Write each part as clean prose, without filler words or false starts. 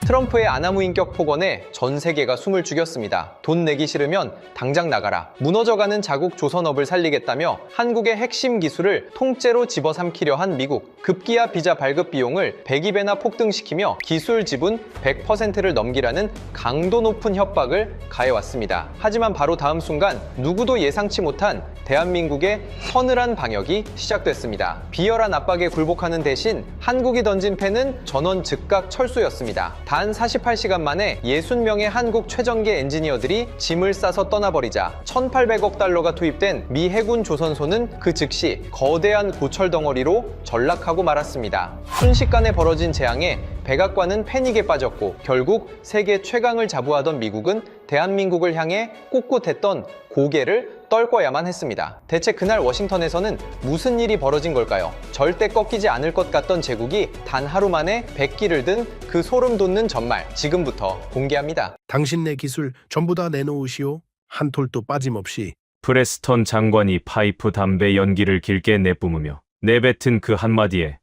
트럼프의 아나무인격 폭언에 전 세계가 숨을 죽였습니다. 돈 내기 싫으면 당장 나가라. 무너져가는 자국 조선업을 살리겠다며 한국의 핵심 기술을 통째로 집어삼키려 한 미국. 급기야 비자 발급 비용을 102배나 폭등시키며 기술 지분 100%를 넘기라는 강도 높은 협박을 가해왔습니다. 하지만 바로 다음 순간 누구도 예상치 못한 대한민국의 서늘한 방역이 시작됐습니다. 비열한 압박에 굴복하는 대신 한국이 던진 패는 전원 즉각 철수였습니다. 단 48시간 만에 60명의 한국 최정예 엔지니어들이 짐을 싸서 떠나버리자 1,800억 달러가 투입된 미 해군 조선소는 그 즉시 거대한 고철 덩어리로 전락하고 말았습니다. 순식간에 벌어진 재앙에 백악관은 패닉에 빠졌고 결국 세계 최강을 자부하던 미국은 대한민국을 향해 꿋꿋했던 고개를 떨궈야만 했습니다. 대체 그날 워싱턴에서는 무슨 일이 벌어진 걸까요? 절대 꺾이지 않을 것 같던 제국이 단 하루 만에 백기를 든 그 소름 돋는 전말, 지금부터 공개합니다. 당신네 기술 전부 다 내놓으시오. 한 톨도 빠짐없이. 프레스턴 장관이 파이프 담배 연기를 길게 내뿜으며 내뱉은 그 한마디에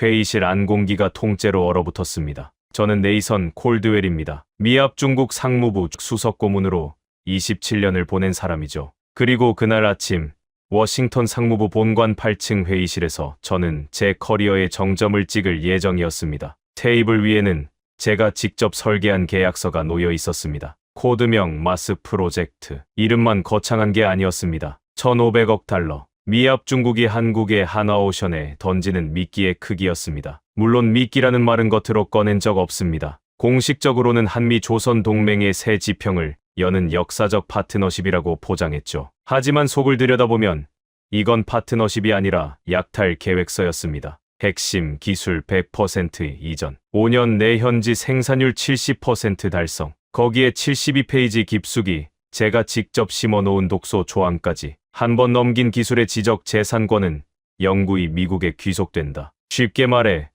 회의실 안공기가 통째로 얼어붙었습니다. 저는 네이선 콜드웰입니다. 미합 중국 상무부 수석 고문으로 27년을 보낸 사람이죠. 그리고 그날 아침 워싱턴 상무부 본관 8층 회의실에서 저는 제 커리어의 정점을 찍을 예정이었습니다. 테이블 위에는 제가 직접 설계한 계약서가 놓여 있었습니다. 코드명 마스 프로젝트. 이름만 거창한 게 아니었습니다. 1,500억 달러. 미합 중국이 한국의 하나오션에 던지는 미끼의 크기였습니다. 물론 미끼라는 말은 겉으로 꺼낸 적 없습니다. 공식적으로는 한미 조선 동맹의 새 지평을 여는 역사적 파트너십이라고 포장했죠. 하지만 속을 들여다보면 이건 파트너십이 아니라 약탈 계획서였습니다. 핵심 기술 100% 이전, 5년 내 현지 생산율 70% 달성, 거기에 72페이지 깊숙이 제가 직접 심어놓은 독소 조항까지. 한 번 넘긴 기술의 지적 재산권은 영구히 미국에 귀속된다. 쉽게 말해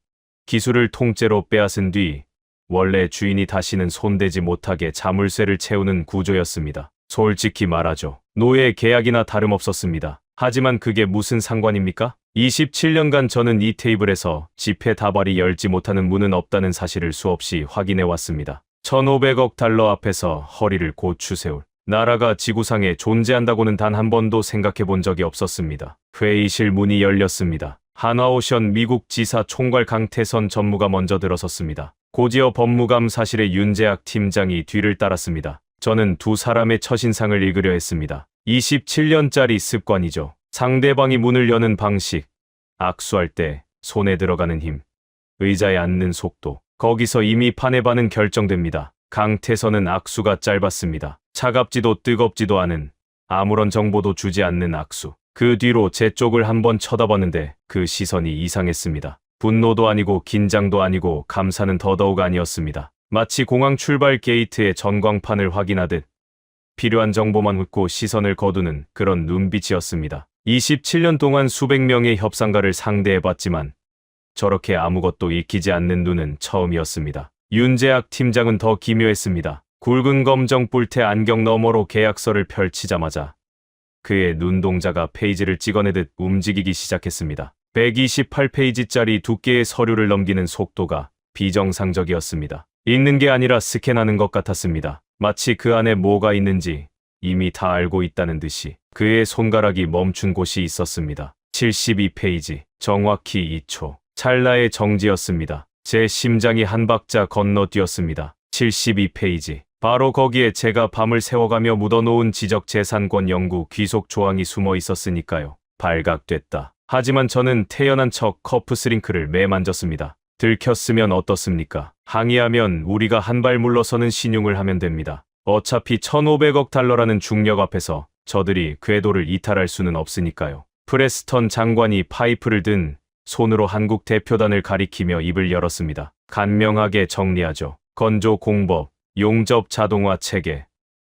기술을 통째로 빼앗은 뒤 원래 주인이 다시는 손대지 못하게 자물쇠를 채우는 구조였습니다. 솔직히 말하죠. 노예 계약이나 다름없었습니다. 하지만 그게 무슨 상관입니까? 27년간 저는 이 테이블에서 지폐 다발이 열지 못하는 문은 없다는 사실을 수없이 확인해 왔습니다. 1,500억 달러 앞에서 허리를 고추 세울 나라가 지구상에 존재한다고는 단 한 번도 생각해 본 적이 없었습니다. 회의실 문이 열렸습니다. 하나오션 미국 지사 총괄 강태선 전무가 먼저 들어섰습니다. 고지어 법무감사실의 윤재학 팀장이 뒤를 따랐습니다. 저는 두 사람의 첫인상을 읽으려 했습니다. 27년짜리 습관이죠. 상대방이 문을 여는 방식, 악수할 때 손에 들어가는 힘, 의자에 앉는 속도, 거기서 이미 판의 반은 결정됩니다. 강태선은 악수가 짧았습니다. 차갑지도 뜨겁지도 않은, 아무런 정보도 주지 않는 악수. 그 뒤로 제 쪽을 한번 쳐다봤는데 그 시선이 이상했습니다. 분노도 아니고 긴장도 아니고 감사는 더더욱 아니었습니다. 마치 공항 출발 게이트의 전광판을 확인하듯 필요한 정보만 묻고 시선을 거두는 그런 눈빛이었습니다. 27년 동안 수백 명의 협상가를 상대해봤지만 저렇게 아무것도 익히지 않는 눈은 처음이었습니다. 윤재학 팀장은 더 기묘했습니다. 굵은 검정 뿔테 안경 너머로 계약서를 펼치자마자 그의 눈동자가 페이지를 찍어내듯 움직이기 시작했습니다. 128페이지짜리 두께의 서류를 넘기는 속도가 비정상적이었습니다. 읽는 게 아니라 스캔하는 것 같았습니다. 마치 그 안에 뭐가 있는지 이미 다 알고 있다는 듯이. 그의 손가락이 멈춘 곳이 있었습니다. 72페이지, 정확히 2초. 찰나의 정지였습니다. 제 심장이 한 박자 건너뛰었습니다. 72페이지. 바로 거기에 제가 밤을 새워가며 묻어놓은 지적재산권 영구 귀속 조항이 숨어 있었으니까요. 발각됐다. 하지만 저는 태연한 척 커프스링크를 매만졌습니다. 들켰으면 어떻습니까? 항의하면 우리가 한 발 물러서는 신용을 하면 됩니다. 어차피 1,500억 달러라는 중력 앞에서 저들이 궤도를 이탈할 수는 없으니까요. 프레스턴 장관이 파이프를 든 손으로 한국 대표단을 가리키며 입을 열었습니다. 간명하게 정리하죠. 건조 공법, 용접 자동화 체계,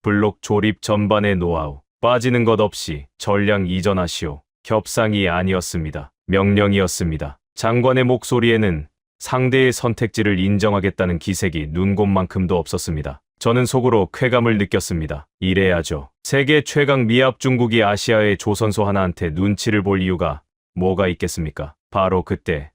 블록 조립 전반의 노하우, 빠지는 것 없이 전량 이전하시오. 협상이 아니었습니다. 명령이었습니다. 장관의 목소리에는 상대의 선택지를 인정하겠다는 기색이 눈곱만큼도 없었습니다. 저는 속으로 쾌감을 느꼈습니다. 이래야죠. 세계 최강 미합 중국이 아시아의 조선소 하나한테 눈치를 볼 이유가 뭐가 있겠습니까? 바로 그때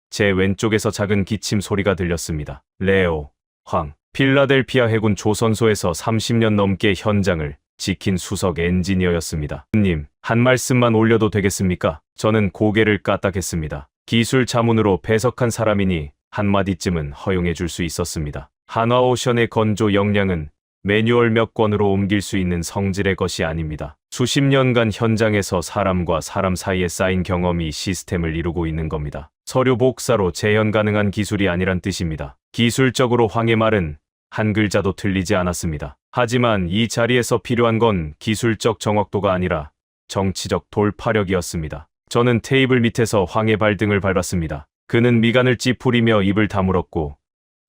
제 왼쪽에서 작은 기침 소리가 들렸습니다. 레오, 황. 필라델피아 해군 조선소에서 30년 넘게 현장을 지킨 수석 엔지니어였습니다. 님, 한 말씀만 올려도 되겠습니까? 저는 고개를 까딱했습니다. 기술 자문으로 배석한 사람이니 한마디쯤은 허용해 줄 수 있었습니다. 한화오션의 건조 역량은 매뉴얼 몇 권으로 옮길 수 있는 성질의 것이 아닙니다. 수십 년간 현장에서 사람과 사람 사이에 쌓인 경험이 시스템을 이루고 있는 겁니다. 서류 복사로 재현 가능한 기술이 아니란 뜻입니다. 기술적으로 황의 말은 한 글자도 틀리지 않았습니다. 하지만 이 자리에서 필요한 건 기술적 정확도가 아니라 정치적 돌파력이었습니다. 저는 테이블 밑에서 황의 발등을 밟았습니다. 그는 미간을 찌푸리며 입을 다물었고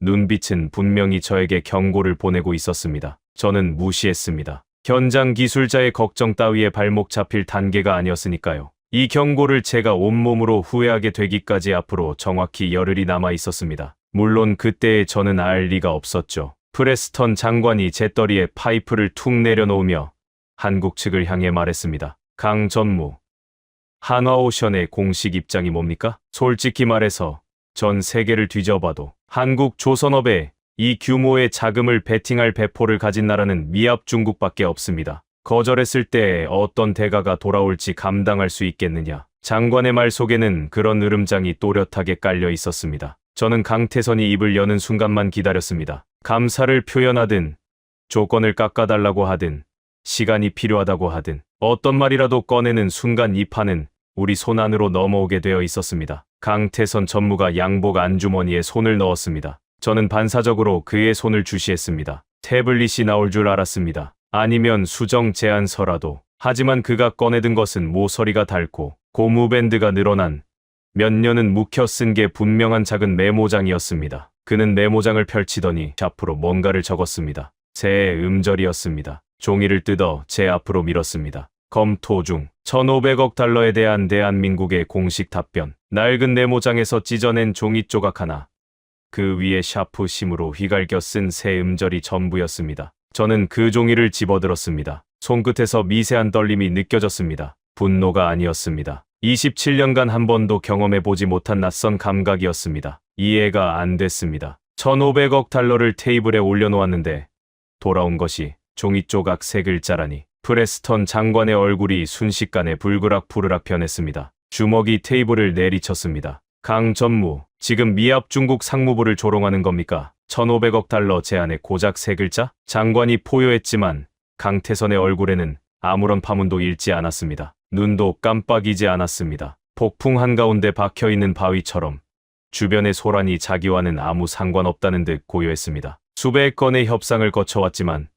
눈빛은 분명히 저에게 경고를 보내고 있었습니다. 저는 무시했습니다. 현장 기술자의 걱정 따위에 발목 잡힐 단계가 아니었으니까요. 이 경고를 제가 온몸으로 후회하게 되기까지 앞으로 정확히 열흘이 남아 있었습니다. 물론 그때의 저는 알 리가 없었죠. 프레스턴 장관이 제 떠리에 파이프를 툭 내려놓으며 한국 측을 향해 말했습니다. 강 전무, 한화오션의 공식 입장이 뭡니까? 솔직히 말해서 전 세계를 뒤져봐도 한국 조선업에 이 규모의 자금을 베팅할 배포를 가진 나라는 미합 중국밖에 없습니다. 거절했을 때 어떤 대가가 돌아올지 감당할 수 있겠느냐. 장관의 말 속에는 그런 으름장이 또렷하게 깔려 있었습니다. 저는 강태선이 입을 여는 순간만 기다렸습니다. 감사를 표현하든 조건을 깎아달라고 하든 시간이 필요하다고 하든 어떤 말이라도 꺼내는 순간 이 판은 우리 손 안으로 넘어오게 되어 있었습니다. 강태선 전무가 양복 안주머니에 손을 넣었습니다. 저는 반사적으로 그의 손을 주시했습니다. 태블릿이 나올 줄 알았습니다. 아니면 수정 제안서라도. 하지만 그가 꺼내든 것은 모서리가 닳고 고무밴드가 늘어난 몇 년은 묵혀 쓴 게 분명한 작은 메모장이었습니다. 그는 메모장을 펼치더니 앞으로 뭔가를 적었습니다. 제 음절이었습니다. 종이를 뜯어 제 앞으로 밀었습니다. 검토 중 1,500억 달러에 대한 대한민국의 공식 답변. 낡은 메모장에서 찢어낸 종이 조각 하나. 그 위에 샤프 심으로 휘갈겨 쓴 새 음절이 전부였습니다. 저는 그 종이를 집어들었습니다. 손끝에서 미세한 떨림이 느껴졌습니다. 분노가 아니었습니다. 27년간 한 번도 경험해보지 못한 낯선 감각이었습니다. 이해가 안 됐습니다. 1,500억 달러를 테이블에 올려놓았는데 돌아온 것이 종이 조각 세 글자라니. 프레스턴 장관의 얼굴이 순식간에 불그락푸르락 변했습니다. 주먹이 테이블을 내리쳤습니다. 강 전무, 지금 미합 중국 상무부를 조롱하는 겁니까? 1,500억 달러 제안에 고작 세 글자? 장관이 포효했지만 강태선의 얼굴에는 아무런 파문도 일지 않았습니다. 눈도 깜빡이지 않았습니다. 폭풍 한가운데 박혀있는 바위처럼 주변의 소란이 자기와는 아무 상관없다는 듯 고요했습니다. 수백 건의 협상을 거쳐왔지만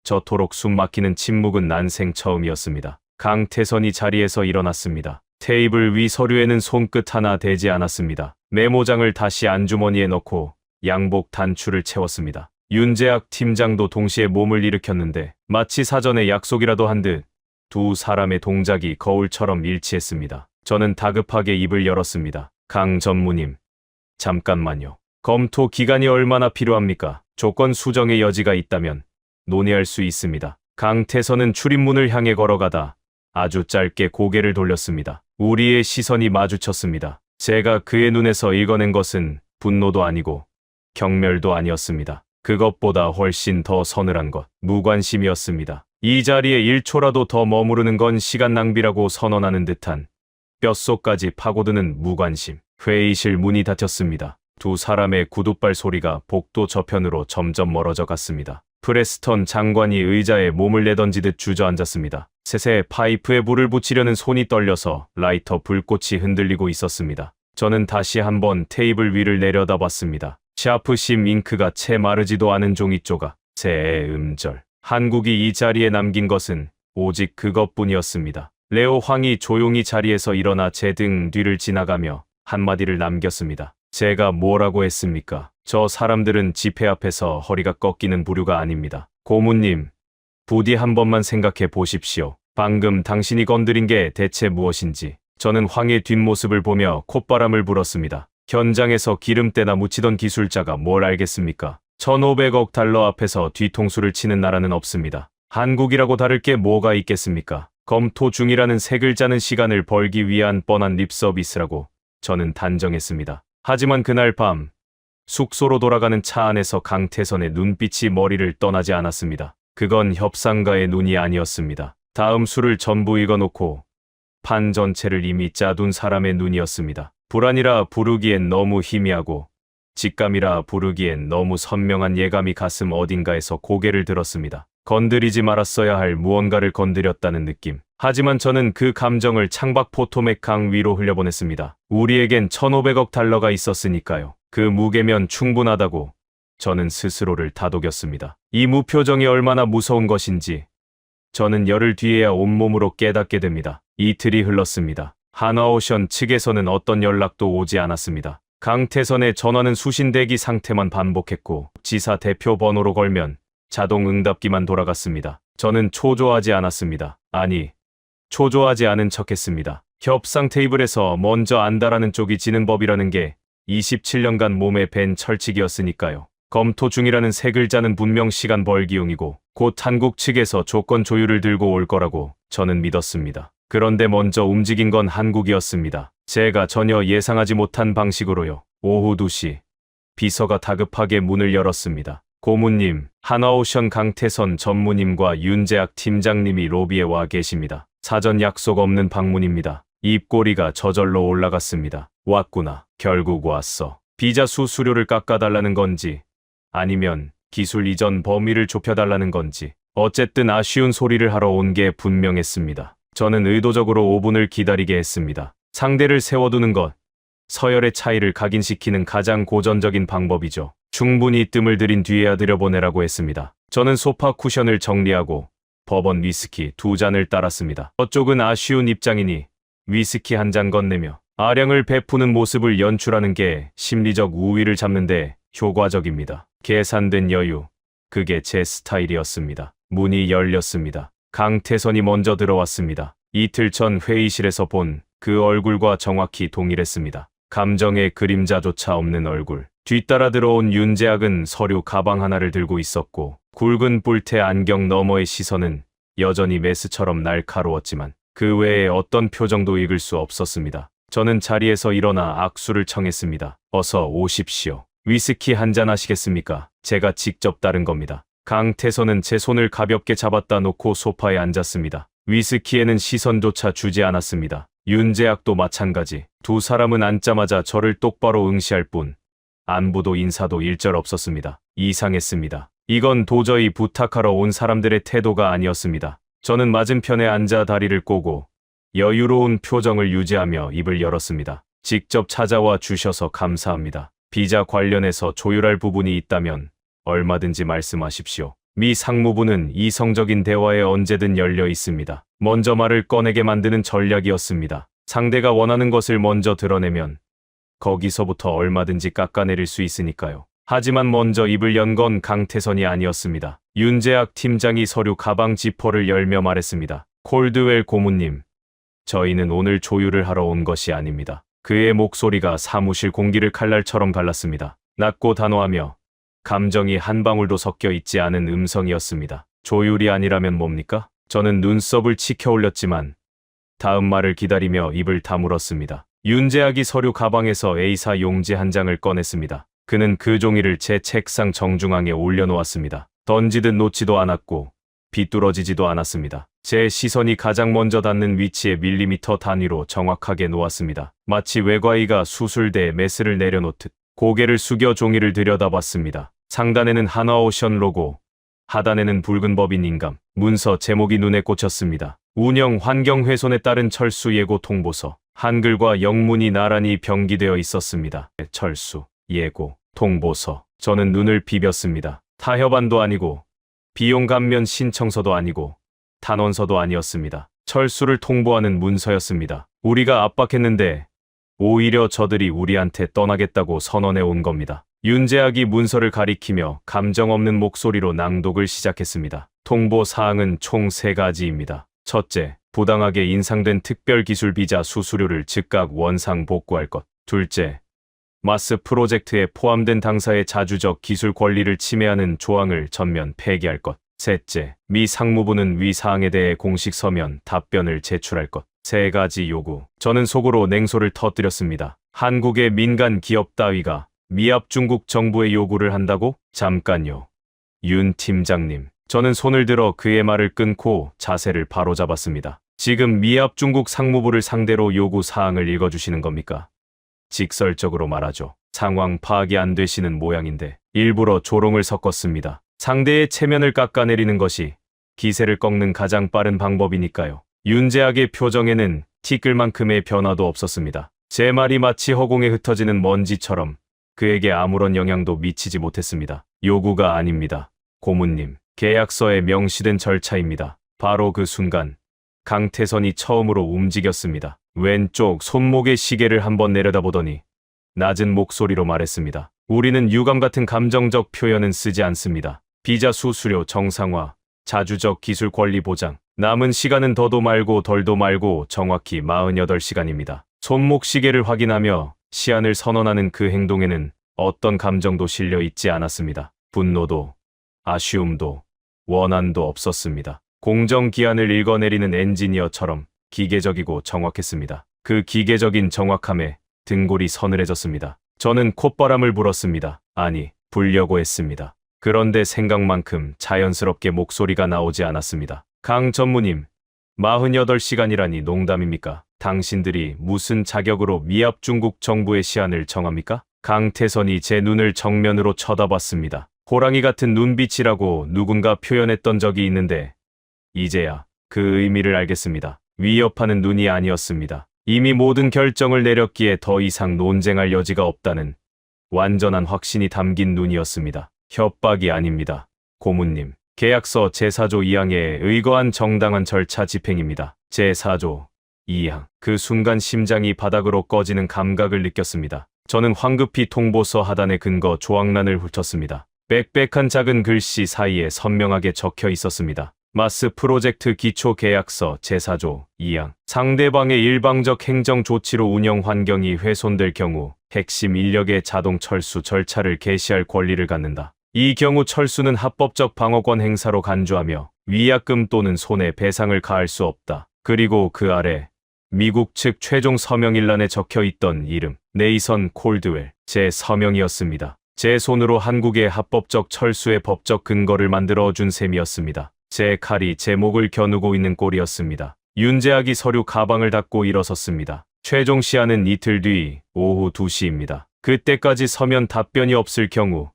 저토록 숨막히는 침묵은 난생 처음이었습니다. 강태선이 자리에서 일어났습니다. 테이블 위 서류에는 손끝 하나 대지 않았습니다. 메모장을 다시 안주머니에 넣고 양복 단추를 채웠습니다. 윤재학 팀장도 동시에 몸을 일으켰는데 마치 사전에 약속이라도 한 듯 두 사람의 동작이 거울처럼 일치했습니다. 저는 다급하게 입을 열었습니다. 강 전무님, 잠깐만요. 검토 기간이 얼마나 필요합니까? 조건 수정의 여지가 있다면 논의할 수 있습니다. 강태선은 출입문을 향해 걸어가다 아주 짧게 고개를 돌렸습니다. 우리의 시선이 마주쳤습니다. 제가 그의 눈에서 읽어낸 것은 분노도 아니고 경멸도 아니었습니다. 그것보다 훨씬 더 서늘한 것, 무관심이었습니다. 이 자리에 1초라도 더 머무르는 건 시간 낭비라고 선언하는 듯한 뼛속까지 파고드는 무관심. 회의실 문이 닫혔습니다. 두 사람의 구둣발 소리가 복도 저편으로 점점 멀어져 갔습니다. 프레스턴 장관이 의자에 몸을 내던지듯 주저앉았습니다. 셋에 파이프에 불을 붙이려는 손이 떨려서 라이터 불꽃이 흔들리고 있었습니다. 저는 다시 한번 테이블 위를 내려다봤습니다. 샤프심 잉크가 채 마르지도 않은 종이 조각, 제 음절. 한국이 이 자리에 남긴 것은 오직 그것뿐이었습니다. 레오 황이 조용히 자리에서 일어나 제 등 뒤를 지나가며 한마디를 남겼습니다. 제가 뭐라고 했습니까? 저 사람들은 집회 앞에서 허리가 꺾이는 부류가 아닙니다. 고문님, 부디 한 번만 생각해 보십시오. 방금 당신이 건드린 게 대체 무엇인지. 저는 황의 뒷모습을 보며 콧바람을 불었습니다. 현장에서 기름때나 묻히던 기술자가 뭘 알겠습니까? 1,500억 달러 앞에서 뒤통수를 치는 나라는 없습니다. 한국이라고 다를 게 뭐가 있겠습니까? 검토 중이라는 세 글자는 시간을 벌기 위한 뻔한 립서비스라고 저는 단정했습니다. 하지만 그날 밤 숙소로 돌아가는 차 안에서 강태선의 눈빛이 머리를 떠나지 않았습니다. 그건 협상가의 눈이 아니었습니다. 다음 수를 전부 읽어놓고 판 전체를 이미 짜둔 사람의 눈이었습니다. 불안이라 부르기엔 너무 희미하고 직감이라 부르기엔 너무 선명한 예감이 가슴 어딘가에서 고개를 들었습니다. 건드리지 말았어야 할 무언가를 건드렸다는 느낌. 하지만 저는 그 감정을 창밖 포토맥 강 위로 흘려보냈습니다. 우리에겐 1,500억 달러가 있었으니까요. 그 무게면 충분하다고 저는 스스로를 다독였습니다. 이 무표정이 얼마나 무서운 것인지 저는 열흘 뒤에야 온몸으로 깨닫게 됩니다. 이틀이 흘렀습니다. 한화오션 측에서는 어떤 연락도 오지 않았습니다. 강태선의 전화는 수신 대기 상태만 반복했고 지사 대표 번호로 걸면 자동 응답기만 돌아갔습니다. 저는 초조하지 않았습니다. 아니, 초조하지 않은 척했습니다. 협상 테이블에서 먼저 안다라는 쪽이 지는 법이라는 게 27년간 몸에 밴 철칙이었으니까요. 검토 중이라는 세 글자는 분명 시간 벌기용이고 곧 한국 측에서 조건 조율을 들고 올 거라고 저는 믿었습니다. 그런데 먼저 움직인 건 한국이었습니다. 제가 전혀 예상하지 못한 방식으로요. 오후 2시 비서가 다급하게 문을 열었습니다. 고문님, 한화오션 강태선 전무님과 윤재학 팀장님이 로비에 와 계십니다. 사전 약속 없는 방문입니다. 입꼬리가 저절로 올라갔습니다. 왔구나. 결국 왔어. 비자 수수료를 깎아달라는 건지 아니면 기술 이전 범위를 좁혀달라는 건지 어쨌든 아쉬운 소리를 하러 온 게 분명했습니다. 저는 의도적으로 5분을 기다리게 했습니다. 상대를 세워두는 것, 서열의 차이를 각인시키는 가장 고전적인 방법이죠. 충분히 뜸을 들인 뒤에야 들여보내라고 했습니다. 저는 소파 쿠션을 정리하고 버번 위스키 2잔을 따랐습니다. 저쪽은 아쉬운 입장이니 위스키 한 잔 건네며 아량을 베푸는 모습을 연출하는 게 심리적 우위를 잡는데 효과적입니다. 계산된 여유, 그게 제 스타일이었습니다. 문이 열렸습니다. 강태선이 먼저 들어왔습니다. 이틀 전 회의실에서 본 그 얼굴과 정확히 동일했습니다. 감정의 그림자조차 없는 얼굴. 뒤따라 들어온 윤재학은 서류 가방 하나를 들고 있었고 굵은 뿔테 안경 너머의 시선은 여전히 메스처럼 날카로웠지만 그 외에 어떤 표정도 읽을 수 없었습니다. 저는 자리에서 일어나 악수를 청했습니다. 어서 오십시오. 위스키 한잔 하시겠습니까? 제가 직접 따른 겁니다. 강태선은 제 손을 가볍게 잡았다 놓고 소파에 앉았습니다. 위스키에는 시선조차 주지 않았습니다. 윤재학도 마찬가지. 두 사람은 앉자마자 저를 똑바로 응시할 뿐 안부도 인사도 일절 없었습니다. 이상했습니다. 이건 도저히 부탁하러 온 사람들의 태도가 아니었습니다. 저는 맞은편에 앉아 다리를 꼬고 여유로운 표정을 유지하며 입을 열었습니다. 직접 찾아와 주셔서 감사합니다. 비자 관련해서 조율할 부분이 있다면 얼마든지 말씀하십시오. 미 상무부는 이성적인 대화에 언제든 열려 있습니다. 먼저 말을 꺼내게 만드는 전략이었습니다. 상대가 원하는 것을 먼저 드러내면 거기서부터 얼마든지 깎아내릴 수 있으니까요. 하지만 먼저 입을 연 건 강태선이 아니었습니다. 윤재학 팀장이 서류 가방 지퍼를 열며 말했습니다. 콜드웰 고문님, 저희는 오늘 조율을 하러 온 것이 아닙니다. 그의 목소리가 사무실 공기를 칼날처럼 갈랐습니다. 낮고 단호하며 감정이 한 방울도 섞여 있지 않은 음성이었습니다. 조율이 아니라면 뭡니까? 저는 눈썹을 치켜 올렸지만 다음 말을 기다리며 입을 다물었습니다. 윤재학이 서류 가방에서 A사 용지 한 장을 꺼냈습니다. 그는 그 종이를 제 책상 정중앙에 올려놓았습니다. 던지듯 놓지도 않았고 비뚤어지지도 않았습니다. 제 시선이 가장 먼저 닿는 위치에 밀리미터 단위로 정확하게 놓았습니다. 마치 외과의가 수술대에 메스를 내려놓듯 고개를 숙여 종이를 들여다봤습니다. 상단에는 한화오션 로고, 하단에는 붉은 법인 인감, 문서 제목이 눈에 꽂혔습니다. 운영 환경 훼손에 따른 철수 예고 통보서. 한글과 영문이 나란히 병기되어 있었습니다. 철수, 예고, 통보서. 저는 눈을 비볐습니다. 타협안도 아니고 비용 감면 신청서도 아니고 단원서도 아니었습니다. 철수를 통보하는 문서였습니다. 우리가 압박했는데 오히려 저들이 우리한테 떠나겠다고 선언해 온 겁니다. 윤재학이 문서를 가리키며 감정 없는 목소리로 낭독을 시작했습니다. 통보 사항은 총 3가지입니다. 첫째, 부당하게 인상된 특별기술 비자 수수료를 즉각 원상 복구할 것. 둘째, 마스 프로젝트에 포함된 당사의 자주적 기술 권리를 침해하는 조항을 전면 폐기할 것. 셋째, 미 상무부는 위 사항에 대해 공식 서면 답변을 제출할 것. 3가지 요구. 저는 속으로 냉소를 터뜨렸습니다. 한국의 민간 기업 따위가 미합 중국 정부에 요구를 한다고? 잠깐요. 윤 팀장님. 저는 손을 들어 그의 말을 끊고 자세를 바로잡았습니다. 지금 미합 중국 상무부를 상대로 요구 사항을 읽어주시는 겁니까? 직설적으로 말하죠. 상황 파악이 안 되시는 모양인데 일부러 조롱을 섞었습니다. 상대의 체면을 깎아내리는 것이 기세를 꺾는 가장 빠른 방법이니까요. 윤재학의 표정에는 티끌만큼의 변화도 없었습니다. 제 말이 마치 허공에 흩어지는 먼지처럼 그에게 아무런 영향도 미치지 못했습니다. 요구가 아닙니다. 고문님, 계약서에 명시된 절차입니다. 바로 그 순간 강태선이 처음으로 움직였습니다. 왼쪽 손목의 시계를 한번 내려다보더니 낮은 목소리로 말했습니다. 우리는 유감 같은 감정적 표현은 쓰지 않습니다. 비자 수수료 정상화, 자주적 기술 권리 보장, 남은 시간은 더도 말고 덜도 말고 정확히 48시간입니다. 손목 시계를 확인하며 시한을 선언하는 그 행동에는 어떤 감정도 실려 있지 않았습니다. 분노도, 아쉬움도, 원한도 없었습니다. 공정기한을 읽어내리는 엔지니어처럼 기계적이고 정확했습니다. 그 기계적인 정확함에 등골이 서늘해졌습니다. 저는 콧바람을 불었습니다. 아니, 불려고 했습니다. 그런데 생각만큼 자연스럽게 목소리가 나오지 않았습니다. 강 전무님, 48시간이라니 농담입니까? 당신들이 무슨 자격으로 미합 중국 정부의 시한을 정합니까? 강태선이 제 눈을 정면으로 쳐다봤습니다. 호랑이 같은 눈빛이라고 누군가 표현했던 적이 있는데 이제야 그 의미를 알겠습니다. 위협하는 눈이 아니었습니다. 이미 모든 결정을 내렸기에 더 이상 논쟁할 여지가 없다는 완전한 확신이 담긴 눈이었습니다. 협박이 아닙니다. 고문님, 계약서 제4조 2항에 의거한 정당한 절차 집행입니다. 제4조 2항. 그 순간 심장이 바닥으로 꺼지는 감각을 느꼈습니다. 저는 황급히 통보서 하단의 근거 조항란을 훑었습니다. 빽빽한 작은 글씨 사이에 선명하게 적혀 있었습니다. 마스 프로젝트 기초계약서 제4조 2항. 상대방의 일방적 행정 조치로 운영 환경이 훼손될 경우 핵심 인력의 자동 철수 절차를 개시할 권리를 갖는다. 이 경우 철수는 합법적 방어권 행사로 간주하며 위약금 또는 손해배상을 가할 수 없다. 그리고 그 아래 미국 측 최종 서명일란에 적혀 있던 이름 네이선 콜드웰 제 서명이었습니다. 제 손으로 한국의 합법적 철수의 법적 근거를 만들어 준 셈이었습니다. 제 칼이 제 목을 겨누고 있는 꼴이었습니다. 윤재학이 서류 가방을 닫고 일어섰습니다. 최종 시한은 이틀 뒤 오후 2시입니다. 그때까지 서면 답변이 없을 경우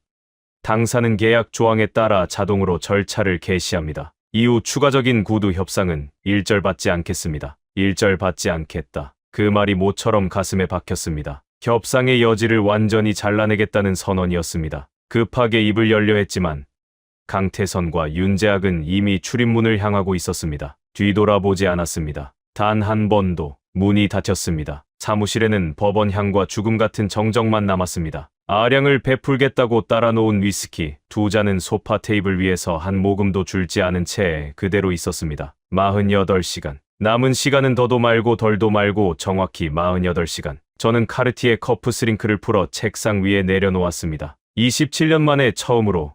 당사는 계약 조항에 따라 자동으로 절차를 개시합니다. 이후 추가적인 구두 협상은 일절받지 않겠습니다. 일절받지 않겠다. 그 말이 모처럼 가슴에 박혔습니다. 협상의 여지를 완전히 잘라내겠다는 선언이었습니다. 급하게 입을 열려 했지만 강태선과 윤재학은 이미 출입문을 향하고 있었습니다. 뒤돌아보지 않았습니다. 단 한 번도. 문이 닫혔습니다. 사무실에는 법원향과 죽음 같은 정적만 남았습니다. 아량을 베풀겠다고 따라놓은 위스키 2잔은 소파 테이블 위에서 한 모금도 줄지 않은 채 그대로 있었습니다. 48시간. 남은 시간은 더도 말고 덜도 말고 정확히 48시간. 저는 카르티에 커프 스링크를 풀어 책상 위에 내려놓았습니다. 27년 만에 처음으로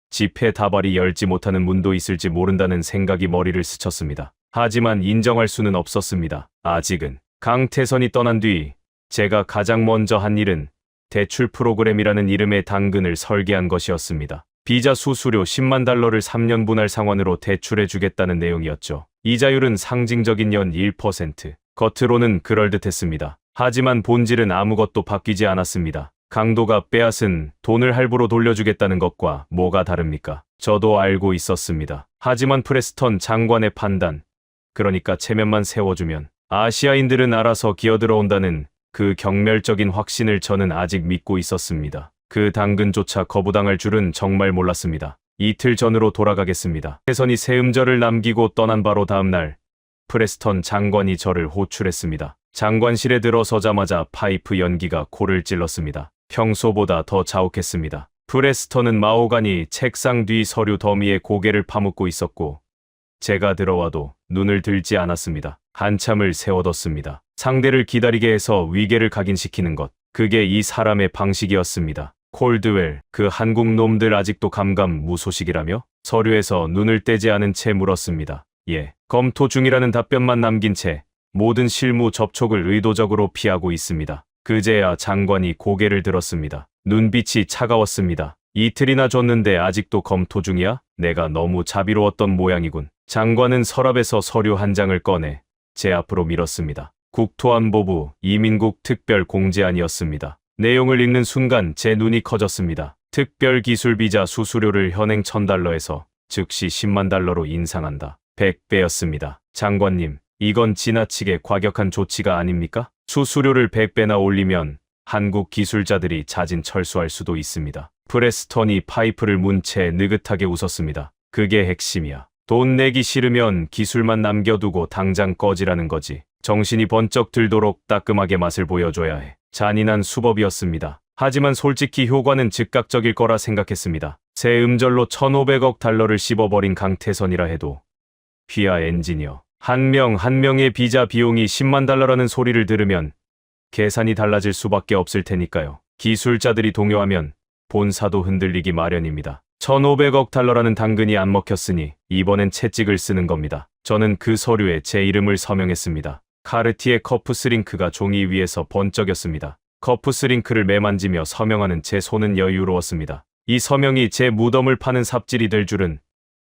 지폐 다발이 열지 못하는 문도 있을지 모른다는 생각이 머리를 스쳤습니다. 하지만 인정할 수는 없었습니다. 아직은. 강태선이 떠난 뒤 제가 가장 먼저 한 일은 대출 프로그램이라는 이름의 당근을 설계한 것이었습니다. 비자 수수료 10만 달러를 3년 분할 상환으로 대출해 주겠다는 내용이었죠. 이자율은 상징적인 연 1%. 겉으로는 그럴듯했습니다. 하지만 본질은 아무것도 바뀌지 않았습니다. 강도가 빼앗은 돈을 할부로 돌려주겠다는 것과 뭐가 다릅니까? 저도 알고 있었습니다. 하지만 프레스턴 장관의 판단, 그러니까 체면만 세워주면 아시아인들은 알아서 기어들어온다는 그 경멸적인 확신을 저는 아직 믿고 있었습니다. 그 당근조차 거부당할 줄은 정말 몰랐습니다. 이틀 전으로 돌아가겠습니다. 태선이 세음절을 남기고 떠난 바로 다음 날 프레스턴 장관이 저를 호출했습니다. 장관실에 들어서자마자 파이프 연기가 코를 찔렀습니다. 평소보다 더 자욱했습니다. 프레스턴은 마호가니 책상 뒤 서류 더미에 고개를 파묻고 있었고 제가 들어와도 눈을 들지 않았습니다. 한참을 세워뒀습니다. 상대를 기다리게 해서 위계를 각인시키는 것. 그게 이 사람의 방식이었습니다. 콜드웰, 그 한국 놈들 아직도 감감무소식이라며? 서류에서 눈을 떼지 않은 채 물었습니다. 예, 검토 중이라는 답변만 남긴 채 모든 실무 접촉을 의도적으로 피하고 있습니다. 그제야 장관이 고개를 들었습니다. 눈빛이 차가웠습니다. 이틀이나 줬는데 아직도 검토 중이야? 내가 너무 자비로웠던 모양이군. 장관은 서랍에서 서류 한 장을 꺼내 제 앞으로 밀었습니다. 국토안보부 이민국 특별공제안이었습니다. 내용을 읽는 순간 제 눈이 커졌습니다. 특별기술비자 수수료를 현행 1,000달러에서 즉시 10만 달러로 인상한다. 100배였습니다. 장관님, 이건 지나치게 과격한 조치가 아닙니까? 수수료를 100배나 올리면 한국 기술자들이 자진 철수할 수도 있습니다. 프레스턴이 파이프를 문 채 느긋하게 웃었습니다. 그게 핵심이야. 돈 내기 싫으면 기술만 남겨두고 당장 꺼지라는 거지. 정신이 번쩍 들도록 따끔하게 맛을 보여줘야 해. 잔인한 수법이었습니다. 하지만 솔직히 효과는 즉각적일 거라 생각했습니다. 새 음절로 1,500억 달러를 씹어버린 강태선이라 해도 휘하 엔지니어 한 명의 비자 비용이 10만 달러라는 소리를 들으면 계산이 달라질 수밖에 없을 테니까요. 기술자들이 동요하면 본사도 흔들리기 마련입니다. 1,500억 달러라는 당근이 안 먹혔으니 이번엔 채찍을 쓰는 겁니다. 저는 그 서류에 제 이름을 서명했습니다. 카르티에 커프스링크가 종이 위에서 번쩍였습니다. 커프스링크를 매만지며 서명하는 제 손은 여유로웠습니다. 이 서명이 제 무덤을 파는 삽질이 될 줄은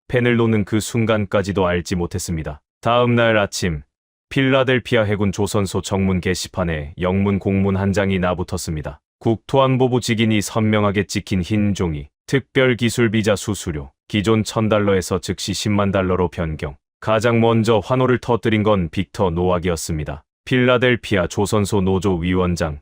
펜을 놓는 그 순간까지도 알지 못했습니다. 다음 날 아침, 필라델피아 해군 조선소 정문 게시판에 영문 공문 한 장이 나붙었습니다. 국토안보부 직인이 선명하게 찍힌 흰 종이, 특별기술비자 수수료, 기존 1,000달러에서 즉시 10만 달러로 변경. 가장 먼저 환호를 터뜨린 건 빅터 노악이었습니다. 필라델피아 조선소 노조 위원장,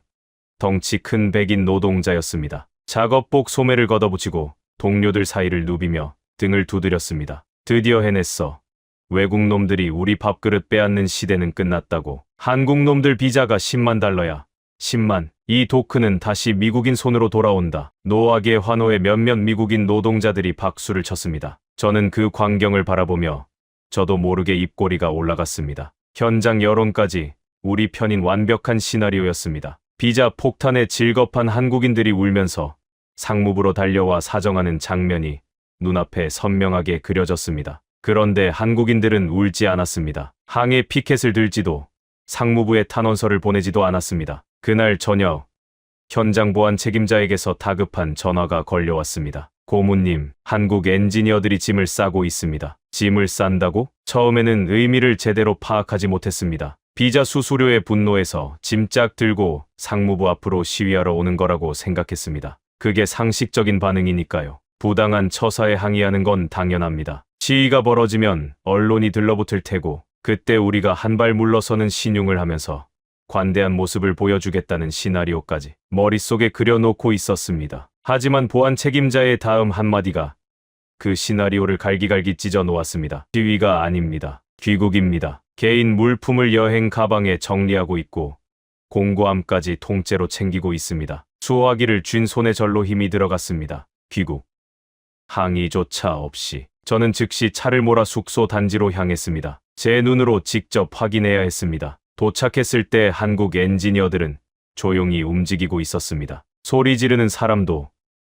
덩치 큰 백인 노동자였습니다. 작업복 소매를 걷어붙이고 동료들 사이를 누비며 등을 두드렸습니다. 드디어 해냈어. 외국 놈들이 우리 밥그릇 빼앗는 시대는 끝났다고. 한국 놈들 비자가 10만 달러야. 10만. 이 도크는 다시 미국인 손으로 돌아온다. 노악의 환호에 몇몇 미국인 노동자들이 박수를 쳤습니다. 저는 그 광경을 바라보며 저도 모르게 입꼬리가 올라갔습니다. 현장 여론까지 우리 편인 완벽한 시나리오였습니다. 비자 폭탄에 질겁한 한국인들이 울면서 상무부로 달려와 사정하는 장면이 눈앞에 선명하게 그려졌습니다. 그런데 한국인들은 울지 않았습니다. 항해 피켓을 들지도 상무부에 탄원서를 보내지도 않았습니다. 그날 저녁, 현장 보안 책임자에게서 다급한 전화가 걸려왔습니다. 고문님, 한국 엔지니어들이 짐을 싸고 있습니다. 짐을 싼다고? 처음에는 의미를 제대로 파악하지 못했습니다. 비자 수수료에 분노해서 짐짝 들고 상무부 앞으로 시위하러 오는 거라고 생각했습니다. 그게 상식적인 반응이니까요. 부당한 처사에 항의하는 건 당연합니다. 시위가 벌어지면 언론이 들러붙을 테고 그때 우리가 한 발 물러서는 신용을 하면서 관대한 모습을 보여주겠다는 시나리오까지 머릿속에 그려놓고 있었습니다. 하지만 보안 책임자의 다음 한마디가 그 시나리오를 갈기갈기 찢어 놓았습니다. 시위가 아닙니다. 귀국입니다. 개인 물품을 여행 가방에 정리하고 있고 공고함까지 통째로 챙기고 있습니다. 수화기를 쥔 손에 절로 힘이 들어갔습니다. 귀국. 항의조차 없이 저는 즉시 차를 몰아 숙소 단지로 향했습니다. 제 눈으로 직접 확인해야 했습니다. 도착했을 때 한국 엔지니어들은 조용히 움직이고 있었습니다. 소리 지르는 사람도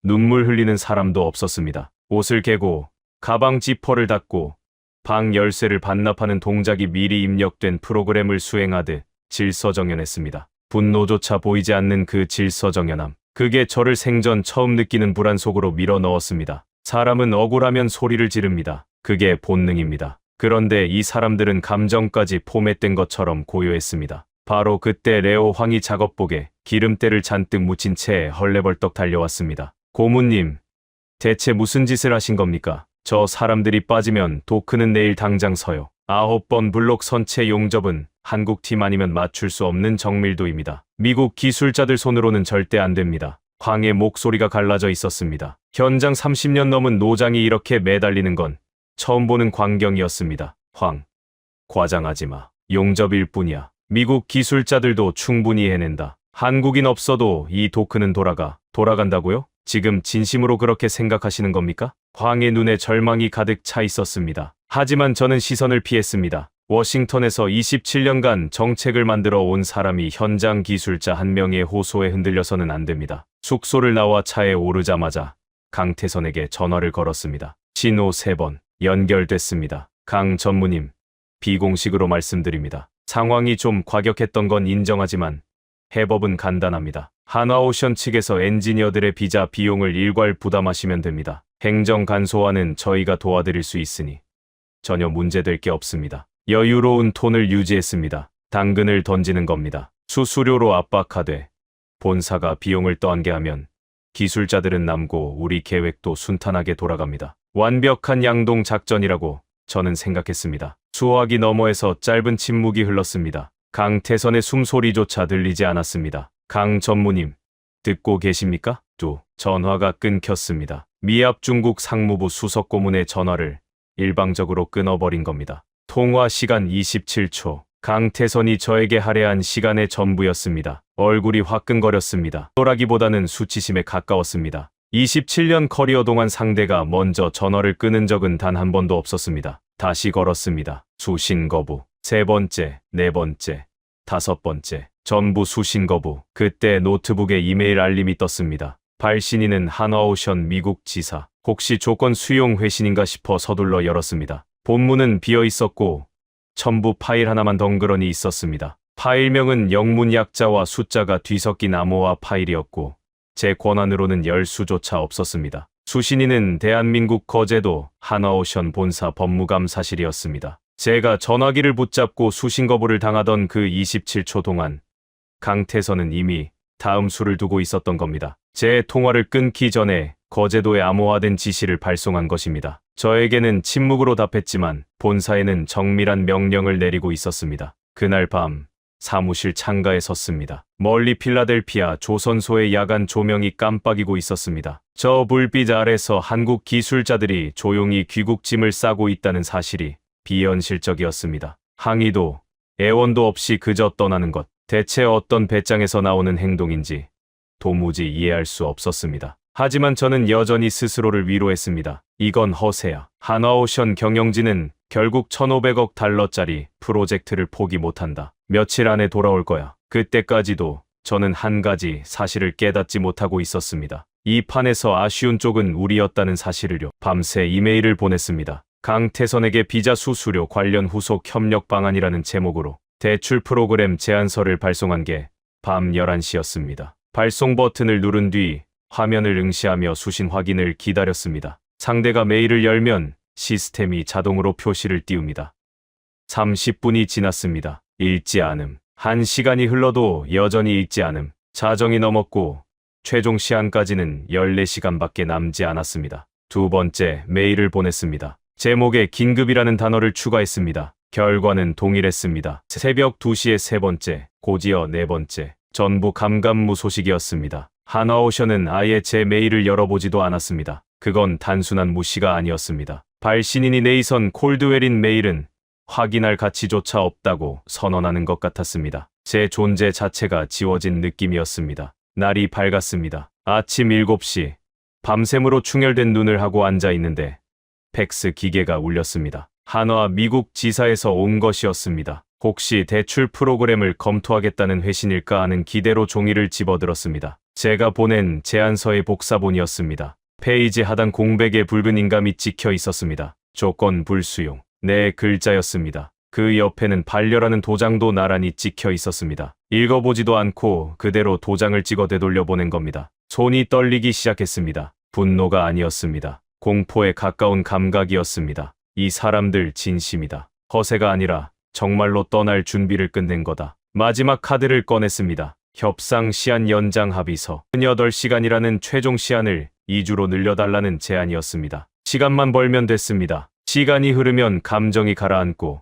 눈물 흘리는 사람도 없었습니다. 옷을 개고 가방 지퍼를 닫고 방 열쇠를 반납하는 동작이 미리 입력된 프로그램을 수행하듯 질서정연했습니다. 분노조차 보이지 않는 그 질서정연함. 그게 저를 생전 처음 느끼는 불안 속으로 밀어 넣었습니다. 사람은 억울하면 소리를 지릅니다. 그게 본능입니다. 그런데 이 사람들은 감정까지 포맷된 것처럼 고요했습니다. 바로 그때 레오 황이 작업복에 기름때를 잔뜩 묻힌 채 헐레벌떡 달려왔습니다. 고문님, 대체 무슨 짓을 하신 겁니까? 저 사람들이 빠지면 도크는 내일 당장 서요. 9번 블록 선체 용접은 한국팀 아니면 맞출 수 없는 정밀도입니다. 미국 기술자들 손으로는 절대 안 됩니다. 황의 목소리가 갈라져 있었습니다. 현장 30년 넘은 노장이 이렇게 매달리는 건 처음 보는 광경이었습니다. 황, 과장하지 마. 용접일 뿐이야. 미국 기술자들도 충분히 해낸다. 한국인 없어도 이 도크는 돌아간다고요? 지금 진심으로 그렇게 생각하시는 겁니까? 황의 눈에 절망이 가득 차 있었습니다. 하지만 저는 시선을 피했습니다. 워싱턴에서 27년간 정책을 만들어 온 사람이 현장 기술자 한 명의 호소에 흔들려서는 안 됩니다. 숙소를 나와 차에 오르자마자 강태선에게 전화를 걸었습니다. 신호 3번 연결됐습니다. 강 전무님, 비공식으로 말씀드립니다. 상황이 좀 과격했던 건 인정하지만 해법은 간단합니다. 한화오션 측에서 엔지니어들의 비자 비용을 일괄 부담하시면 됩니다. 행정 간소화는 저희가 도와드릴 수 있으니 전혀 문제될 게 없습니다. 여유로운 톤을 유지했습니다. 당근을 던지는 겁니다. 수수료로 압박하되 본사가 비용을 떠안게 하면 기술자들은 남고 우리 계획도 순탄하게 돌아갑니다. 완벽한 양동 작전이라고 저는 생각했습니다. 수화기 너머에서 짧은 침묵이 흘렀습니다. 강태선의 숨소리조차 들리지 않았습니다. 강 전무님, 듣고 계십니까? 또 전화가 끊겼습니다. 미합 중국 상무부 수석고문의 전화를 일방적으로 끊어버린 겁니다. 통화 시간 27초. 강태선이 저에게 할애한 시간의 전부였습니다. 얼굴이 화끈거렸습니다. 또라기보다는 수치심에 가까웠습니다. 27년 커리어 동안 상대가 먼저 전화를 끊은 적은 단 한 번도 없었습니다. 다시 걸었습니다. 수신 거부. 세 번째, 네 번째, 다섯 번째. 전부 수신 거부. 그때 노트북에 이메일 알림이 떴습니다. 발신인은 한화오션 미국 지사. 혹시 조건 수용 회신인가 싶어 서둘러 열었습니다. 본문은 비어 있었고 첨부 파일 하나만 덩그러니 있었습니다. 파일명은 영문 약자와 숫자가 뒤섞인 암호화 파일이었고 제 권한으로는 열 수조차 없었습니다. 수신인은 대한민국 거제도 한화오션 본사 법무감사실이었습니다. 제가 전화기를 붙잡고 수신 거부를 당하던 그 27초 동안 강태선은 이미 다음 수를 두고 있었던 겁니다. 제 통화를 끊기 전에 거제도에 암호화된 지시를 발송한 것입니다. 저에게는 침묵으로 답했지만 본사에는 정밀한 명령을 내리고 있었습니다. 그날 밤 사무실 창가에 섰습니다. 멀리 필라델피아 조선소의 야간 조명이 깜빡이고 있었습니다. 저 불빛 아래서 한국 기술자들이 조용히 귀국짐을 싸고 있다는 사실이 비현실적이었습니다. 항의도 애원도 없이 그저 떠나는 것. 대체 어떤 배짱에서 나오는 행동인지 도무지 이해할 수 없었습니다. 하지만 저는 여전히 스스로를 위로했습니다. 이건 허세야. 한화오션 경영진은 결국 1,500억 달러짜리 프로젝트를 포기 못한다. 며칠 안에 돌아올 거야. 그때까지도 저는 한 가지 사실을 깨닫지 못하고 있었습니다. 이 판에서 아쉬운 쪽은 우리였다는 사실을요. 밤새 이메일을 보냈습니다. 강태선에게 비자 수수료 관련 후속 협력 방안이라는 제목으로 대출 프로그램 제안서를 발송한 게 밤 11시였습니다. 발송 버튼을 누른 뒤 화면을 응시하며 수신 확인을 기다렸습니다. 상대가 메일을 열면 시스템이 자동으로 표시를 띄웁니다. 30분이 지났습니다. 읽지 않음. 1시간이 흘러도 여전히 읽지 않음. 자정이 넘었고 최종 시한까지는 14시간밖에 남지 않았습니다. 두 번째 메일을 보냈습니다. 제목에 긴급이라는 단어를 추가했습니다. 결과는 동일했습니다. 새벽 2시에 세 번째, 곧이어 네 번째. 전부 감감무소식이었습니다. 한화오션은 아예 제 메일을 열어보지도 않았습니다. 그건 단순한 무시가 아니었습니다. 발신인이 네이선 콜드웰인 메일은 확인할 가치조차 없다고 선언하는 것 같았습니다. 제 존재 자체가 지워진 느낌이었습니다. 날이 밝았습니다. 아침 7시, 밤샘으로 충혈된 눈을 하고 앉아 있는데 팩스 기계가 울렸습니다. 한화 미국 지사에서 온 것이었습니다. 혹시 대출 프로그램을 검토하겠다는 회신일까 하는 기대로 종이를 집어들었습니다. 제가 보낸 제안서의 복사본이었습니다. 페이지 하단 공백에 붉은 인감이 찍혀 있었습니다. 조건 불수용. 네 글자였습니다. 그 옆에는 반려라는 도장도 나란히 찍혀 있었습니다. 읽어보지도 않고 그대로 도장을 찍어 되돌려 보낸 겁니다. 손이 떨리기 시작했습니다. 분노가 아니었습니다. 공포에 가까운 감각이었습니다. 이 사람들 진심이다. 허세가 아니라 정말로 떠날 준비를 끝낸 거다. 마지막 카드를 꺼냈습니다. 협상 시한 연장 합의서. 8시간이라는 최종 시한을 2주로 늘려달라는 제안이었습니다. 시간만 벌면 됐습니다. 시간이 흐르면 감정이 가라앉고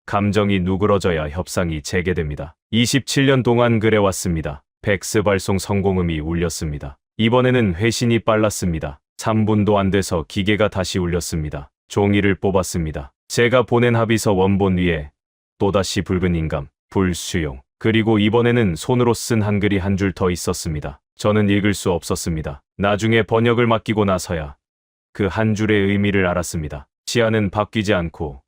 감정이 누그러져야 협상이 재개됩니다. 27년 동안 그래왔습니다. 팩스 발송 성공음이 울렸습니다. 이번에는 회신이 빨랐습니다. 3분도 안 돼서 기계가 다시 울렸습니다. 종이를 뽑았습니다. 제가 보낸 합의서 원본 위에 또다시 붉은 인감, 불수용. 그리고 이번에는 손으로 쓴 한글이 한 줄 더 있었습니다. 저는 읽을 수 없었습니다. 나중에 번역을 맡기고 나서야 그 한 줄의 의미를 알았습니다. 시야는 바뀌지 않고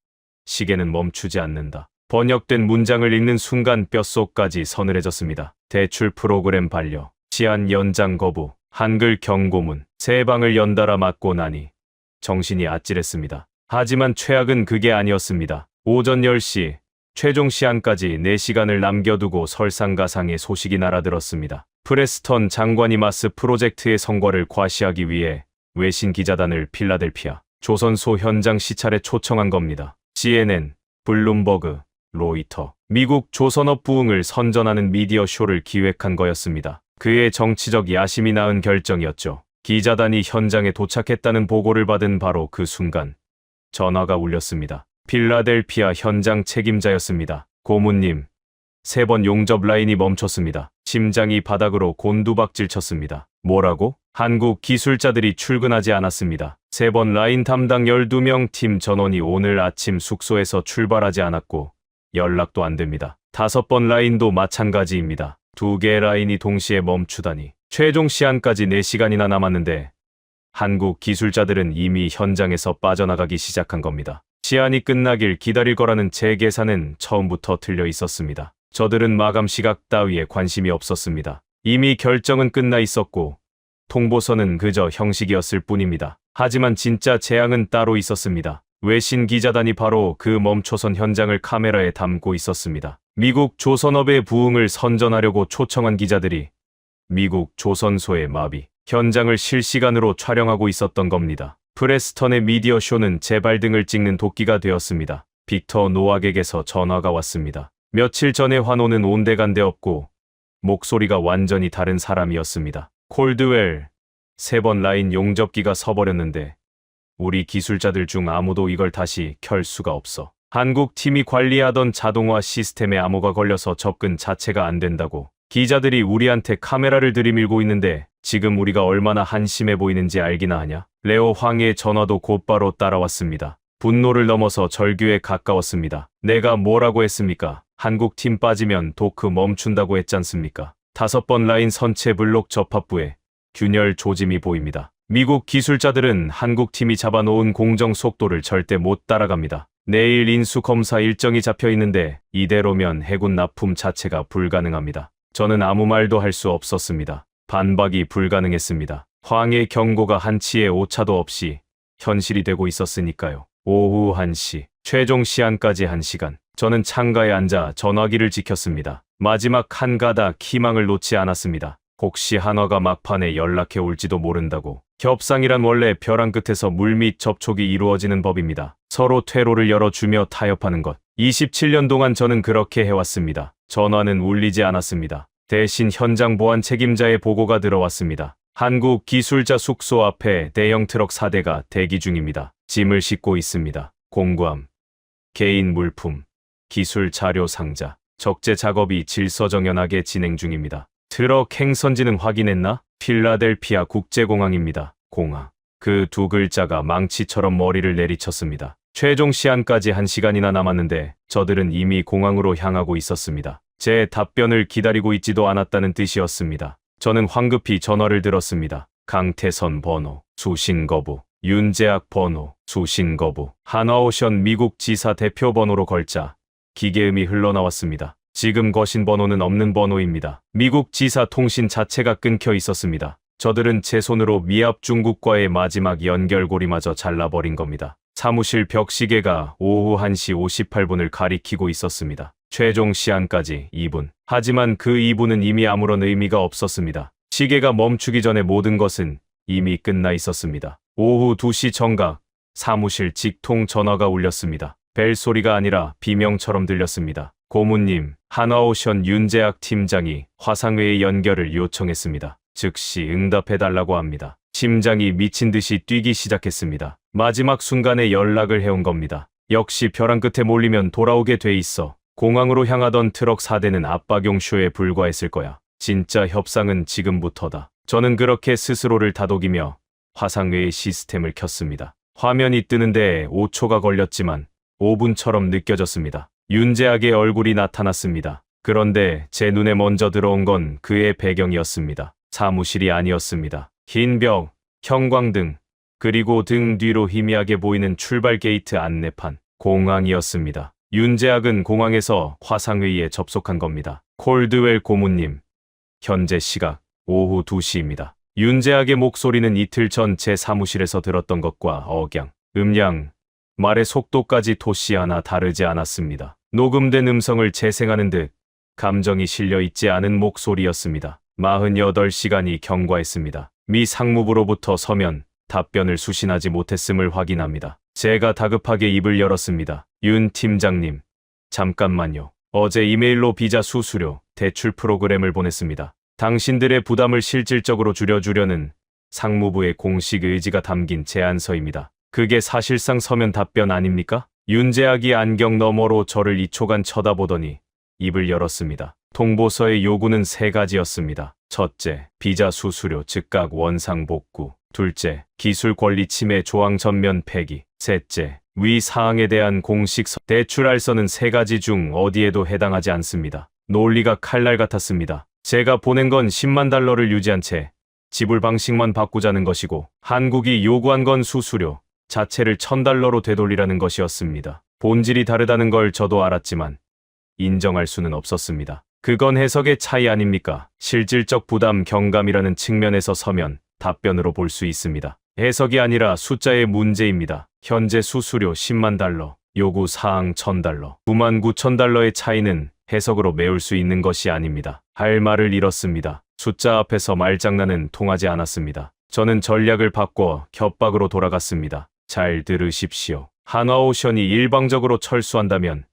시계는 멈추지 않는다. 번역된 문장을 읽는 순간 뼛속까지 서늘해졌습니다. 대출 프로그램 반려, 시한 연장 거부, 한글 경고문, 세 방을 연달아 맞고 나니 정신이 아찔했습니다. 하지만 최악은 그게 아니었습니다. 오전 10시, 최종 시한까지 4시간을 남겨두고 설상가상의 소식이 날아들었습니다. 프레스턴 장관이 마스 프로젝트의 성과를 과시하기 위해 외신 기자단을 필라델피아 조선소 현장 시찰에 초청한 겁니다. CNN, 블룸버그, 로이터, 미국 조선업 부흥을 선전하는 미디어 쇼를 기획한 거였습니다. 그의 정치적 야심이 낳은 결정이었죠. 기자단이 현장에 도착했다는 보고를 받은 바로 그 순간 전화가 울렸습니다. 필라델피아 현장 책임자였습니다. 고문님, 3번 용접 라인이 멈췄습니다. 심장이 바닥으로 곤두박질 쳤습니다. 뭐라고? 한국 기술자들이 출근하지 않았습니다. 3번 라인 담당 12명 팀 전원이 오늘 아침 숙소에서 출발하지 않았고 연락도 안 됩니다. 5번 라인도 마찬가지입니다. 2개 라인이 동시에 멈추다니. 최종 시한까지 4시간이나 남았는데 한국 기술자들은 이미 현장에서 빠져나가기 시작한 겁니다. 시한이 끝나길 기다릴 거라는 제 계산은 처음부터 틀려 있었습니다. 저들은 마감 시각 따위에 관심이 없었습니다. 이미 결정은 끝나 있었고 통보서는 그저 형식이었을 뿐입니다. 하지만 진짜 재앙은 따로 있었습니다. 외신 기자단이 바로 그 멈춰선 현장을 카메라에 담고 있었습니다. 미국 조선업의 부흥을 선전하려고 초청한 기자들이 미국 조선소의 마비 현장을 실시간으로 촬영하고 있었던 겁니다. 프레스턴의 미디어 쇼는 제 발등을 찍는 도끼가 되었습니다. 빅터 노악에게서 전화가 왔습니다. 며칠 전에 환호는 온데간데 없고 목소리가 완전히 다른 사람이었습니다. 콜드웰, 3번 라인 용접기가 서버렸는데 우리 기술자들 중 아무도 이걸 다시 켤 수가 없어. 한국 팀이 관리하던 자동화 시스템에 암호가 걸려서 접근 자체가 안 된다고. 기자들이 우리한테 카메라를 들이밀고 있는데 지금 우리가 얼마나 한심해 보이는지 알기나 하냐? 레오 황의 전화도 곧바로 따라왔습니다. 분노를 넘어서 절규에 가까웠습니다. 내가 뭐라고 했습니까? 한국 팀 빠지면 도크 멈춘다고 했잖습니까? 5번 라인 선체 블록 접합부에 균열 조짐이 보입니다. 미국 기술자들은 한국 팀이 잡아놓은 공정 속도를 절대 못 따라갑니다. 내일 인수 검사 일정이 잡혀 있는데 이대로면 해군 납품 자체가 불가능합니다. 저는 아무 말도 할 수 없었습니다. 반박이 불가능했습니다. 황의 경고가 한치의 오차도 없이 현실이 되고 있었으니까요. 오후 1시, 최종 시한까지 1시간. 저는 창가에 앉아 전화기를 지켰습니다. 마지막 한 가닥 희망을 놓지 않았습니다. 혹시 한화가 막판에 연락해 올지도 모른다고. 협상이란 원래 벼랑 끝에서 물밑 접촉이 이루어지는 법입니다. 서로 퇴로를 열어주며 타협하는 것. 27년 동안 저는 그렇게 해왔습니다. 전화는 울리지 않았습니다. 대신 현장 보안 책임자의 보고가 들어왔습니다. 한국 기술자 숙소 앞에 대형 트럭 4대가 대기 중입니다. 짐을 싣고 있습니다. 공구함, 개인 물품, 기술 자료 상자, 적재 작업이 질서정연하게 진행 중입니다. 트럭 행선지는 확인했나? 필라델피아 국제공항입니다. 공항. 그 2글자가 망치처럼 머리를 내리쳤습니다. 최종 시한까지 1시간이나 남았는데 저들은 이미 공항으로 향하고 있었습니다. 제 답변을 기다리고 있지도 않았다는 뜻이었습니다. 저는 황급히 전화를 들었습니다. 강태선 번호, 수신 거부. 윤재학 번호, 수신 거부. 한화오션 미국 지사 대표 번호로 걸자 기계음이 흘러나왔습니다. 지금 거신 번호는 없는 번호입니다. 미국 지사 통신 자체가 끊겨 있었습니다. 저들은 제 손으로 미합 중국과의 마지막 연결고리마저 잘라버린 겁니다. 사무실 벽시계가 오후 1시 58분을 가리키고 있었습니다. 최종 시한까지 2분. 하지만 그 2분은 이미 아무런 의미가 없었습니다. 시계가 멈추기 전에 모든 것은 이미 끝나 있었습니다. 오후 2시 정각, 사무실 직통 전화가 울렸습니다. 벨소리가 아니라 비명처럼 들렸습니다. 고문님, 한화오션 윤재학 팀장이 화상회의 연결을 요청했습니다. 즉시 응답해달라고 합니다. 심장이 미친 듯이 뛰기 시작했습니다. 마지막 순간에 연락을 해온 겁니다. 역시 벼랑 끝에 몰리면 돌아오게 돼 있어. 공항으로 향하던 트럭 4대는 압박용 쇼에 불과했을 거야. 진짜 협상은 지금부터다. 저는 그렇게 스스로를 다독이며 화상회의 시스템을 켰습니다. 화면이 뜨는데 5초가 걸렸지만 5분처럼 느껴졌습니다. 윤재학의 얼굴이 나타났습니다. 그런데 제 눈에 먼저 들어온 건 그의 배경이었습니다. 사무실이 아니었습니다. 흰 벽, 형광등, 그리고 등 뒤로 희미하게 보이는 출발 게이트 안내판, 공항이었습니다. 윤재학은 공항에서 화상회의에 접속한 겁니다. 콜드웰 고문님, 현재 시각 오후 2시입니다. 윤재학의 목소리는 이틀 전 제 사무실에서 들었던 것과 억양, 음량, 말의 속도까지 토시 하나 다르지 않았습니다. 녹음된 음성을 재생하는 듯 감정이 실려 있지 않은 목소리였습니다. 48시간이 경과했습니다. 미 상무부로부터 서면 답변을 수신하지 못했음을 확인합니다. 제가 다급하게 입을 열었습니다. 윤 팀장님, 잠깐만요. 어제 이메일로 비자 수수료, 대출 프로그램을 보냈습니다. 당신들의 부담을 실질적으로 줄여주려는 상무부의 공식 의지가 담긴 제안서입니다. 그게 사실상 서면 답변 아닙니까? 윤재학이 안경 너머로 저를 2초간 쳐다보더니 입을 열었습니다. 통보서의 요구는 3가지였습니다. 첫째, 비자 수수료 즉각 원상 복구. 둘째, 기술 권리 침해 조항 전면 폐기. 셋째, 위 사항에 대한 공식 대출할서는 3가지 중 어디에도 해당하지 않습니다. 논리가 칼날 같았습니다. 제가 보낸 건 10만 달러를 유지한 채 지불 방식만 바꾸자는 것이고, 한국이 요구한 건 수수료 자체를 1000달러로 되돌리라는 것이었습니다. 본질이 다르다는 걸 저도 알았지만 인정할 수는 없었습니다. 그건 해석의 차이 아닙니까? 실질적 부담 경감이라는 측면에서 서면 답변으로 볼 수 있습니다. 해석이 아니라 숫자의 문제입니다. 현재 수수료 10만 달러, 요구 사항 1000달러, 99,000달러의 차이는 해석으로 메울 수 있는 것이 아닙니다. 할 말을 잃었습니다. 숫자 앞에서 말장난은 통하지 않았습니다. 저는 전략을 바꿔 협박으로 돌아갔습니다. 잘 들으십시오. 한화오션이 일방적으로 철수한다면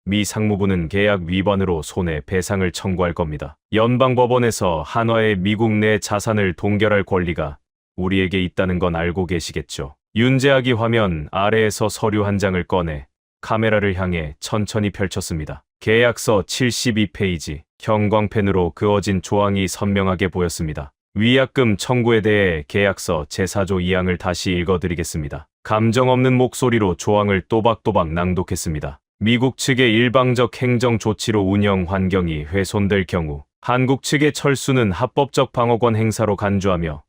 미 상무부는 계약 위반으로 손해배상을 청구할 겁니다. 연방법원에서 한화의 미국 내 자산을 동결할 권리가 우리에게 있다는 건 알고 계시겠죠. 윤재학이 화면 아래에서 서류 한 장을 꺼내 카메라를 향해 천천히 펼쳤습니다. 계약서 72페이지, 형광펜으로 그어진 조항이 선명하게 보였습니다. 위약금 청구에 대해 계약서 제4조 2항을 다시 읽어드리겠습니다. 감정 없는 목소리로 조항을 또박또박 낭독했습니다. 미국 측의 일방적 행정 조치로 운영 환경이 훼손될 경우 한국 측의 철수는 합법적 방어권 행사로 간주하며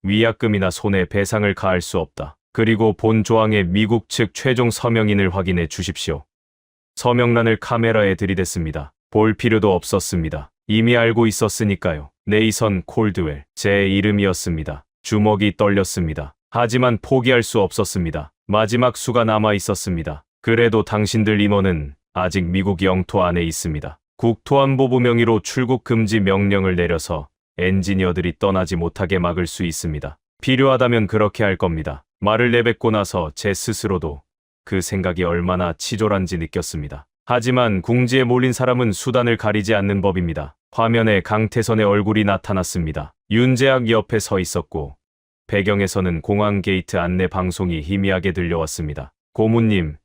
위약금이나 손해배상을 가할 수 없다. 그리고 본 조항의 미국 측 최종 서명인을 확인해 주십시오. 서명란을 카메라에 들이댔습니다. 볼 필요도 없었습니다. 이미 알고 있었으니까요. 네이선 콜드웰, 제 이름이었습니다. 주먹이 떨렸습니다. 하지만 포기할 수 없었습니다. 마지막 수가 남아 있었습니다. 그래도 당신들 임원은 아직 미국 영토 안에 있습니다. 국토안보부 명의로 출국 금지 명령을 내려서 엔지니어들이 떠나지 못하게 막을 수 있습니다. 필요하다면 그렇게 할 겁니다. 말을 내뱉고 나서 제 스스로도 그 생각이 얼마나 치졸한지 느꼈습니다. 하지만 궁지에 몰린 사람은 수단을 가리지 않는 법입니다. 화면에 강태선의 얼굴이 나타났습니다. 윤재학 옆에 서 있었고 배경에서는 공항 게이트 안내 방송이 희미하게 들려왔습니다. 고문님,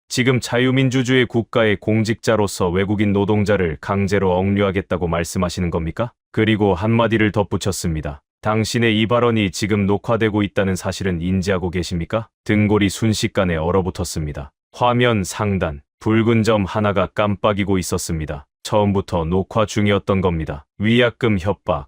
지금 자유민주주의 국가의 공직자로서 외국인 노동자를 강제로 억류하겠다고 말씀하시는 겁니까? 그리고 한마디를 덧붙였습니다. 당신의 이 발언이 지금 녹화되고 있다는 사실은 인지하고 계십니까? 등골이 순식간에 얼어붙었습니다. 화면 상단, 붉은 점 하나가 깜빡이고 있었습니다. 처음부터 녹화 중이었던 겁니다. 위약금 협박,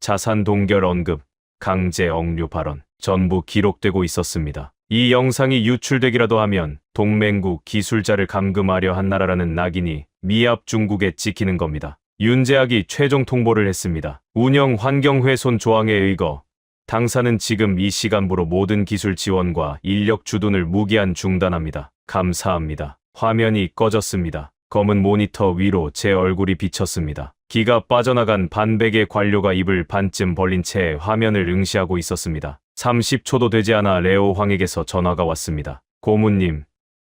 자산 동결 언급, 강제 억류 발언, 전부 기록되고 있었습니다. 이 영상이 유출되기라도 하면 동맹국 기술자를 감금하려 한 나라라는 낙인이 미합 중국에 찍히는 겁니다. 윤재학이 최종 통보를 했습니다. 운영 환경 훼손 조항에 의거 당사는 지금 이 시간부로 모든 기술 지원과 인력 주둔을 무기한 중단합니다. 감사합니다. 화면이 꺼졌습니다. 검은 모니터 위로 제 얼굴이 비쳤습니다. 기가 빠져나간 반백의 관료가 입을 반쯤 벌린 채 화면을 응시하고 있었습니다. 30초도 되지 않아 레오 황에게서 전화가 왔습니다. 고문님,